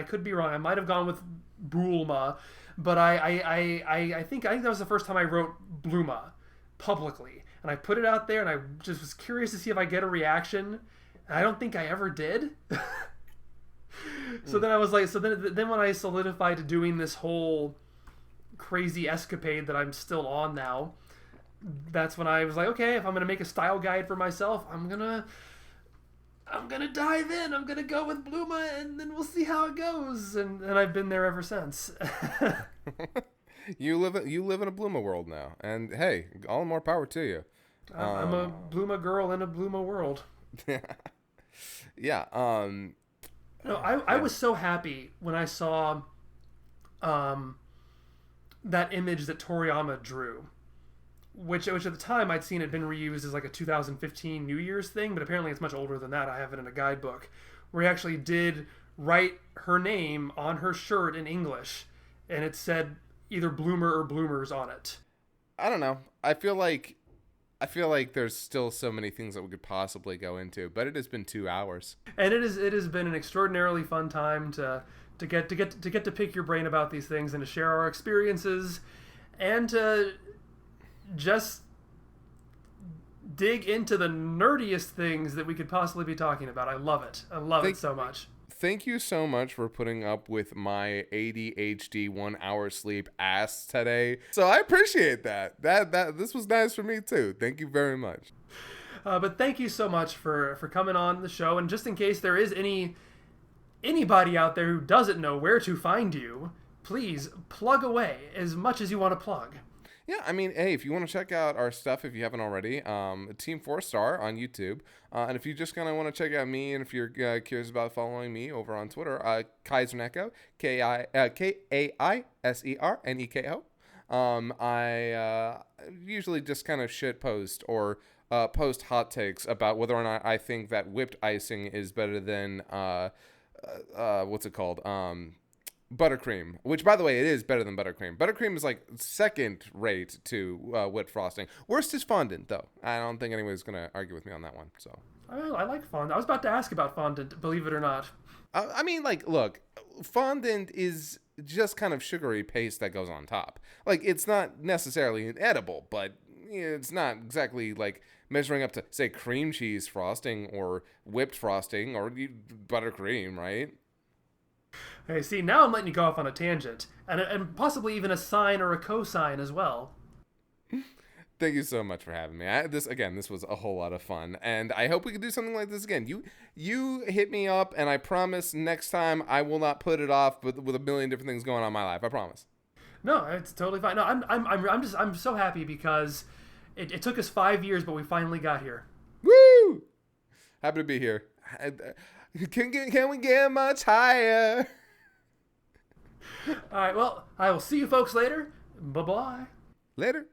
could be wrong, I might have gone with Bulma, but I think that was the first time I wrote Bluma publicly. And I put it out there and I just was curious to see if I get a reaction. And I don't think I ever did. So then I was like, then when I solidified to doing this whole crazy escapade that I'm still on now, that's when I was like, okay, if I'm gonna make a style guide for myself, I'm gonna dive in. I'm gonna go with Bluma, and then we'll see how it goes. And I've been there ever since. You live in a Bluma world now, and hey, all the more power to you. I'm a Bluma girl in a Bluma world. Yeah. No, I was so happy when I saw that image that Toriyama drew, which at the time I'd seen it been reused as like a 2015 New Year's thing, but apparently it's much older than that. I have it in a guidebook where he actually did write her name on her shirt in English, and it said either Bloomer or Bloomers on it. I don't know. I feel like there's still so many things that we could possibly go into, but it has been 2 hours. And it has been an extraordinarily fun time to get to pick your brain about these things and to share our experiences and to just dig into the nerdiest things that we could possibly be talking about. I love it. I love it so much. Thank you so much for putting up with my ADHD 1 hour sleep ass today. So I appreciate that. This was nice for me too. Thank you very much. But thank you so much for coming on the show. And just in case there is anybody out there who doesn't know where to find you, please plug away as much as you want to plug. Yeah, I mean, hey, if you want to check out our stuff, if you haven't already, Team 4-Star on YouTube. And if you just kind of want to check out me, and if you're curious about following me over on Twitter, KaiserNeko, KaiserNeko. I usually just kind of shit post or post hot takes about whether or not I think that whipped icing is better than, what's it called? Buttercream, which by the way, it is better than buttercream. Buttercream is like second rate to whipped frosting. Worst is fondant, though. I don't think anybody's gonna argue with me on that one. So I like fondant. I was about to ask about fondant, believe it or not. I mean, like, look, fondant is just kind of sugary paste that goes on top. Like, it's not necessarily edible, but it's not exactly like measuring up to, say, cream cheese frosting or whipped frosting or buttercream, right? Hey, see, now I'm letting you go off on a tangent, and possibly even a sine or a cosine as well. Thank you so much for having me. This was a whole lot of fun, and I hope we can do something like this again. You hit me up, and I promise next time I will not put it off with a million different things going on in my life. I promise. No, it's totally fine. No, I'm so happy because it took us 5 years, but we finally got here. Woo! Happy to be here. Can we get much higher? All right, well, I will see you folks later. Bye-bye. Later.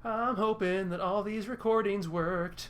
I'm hoping that all these recordings worked.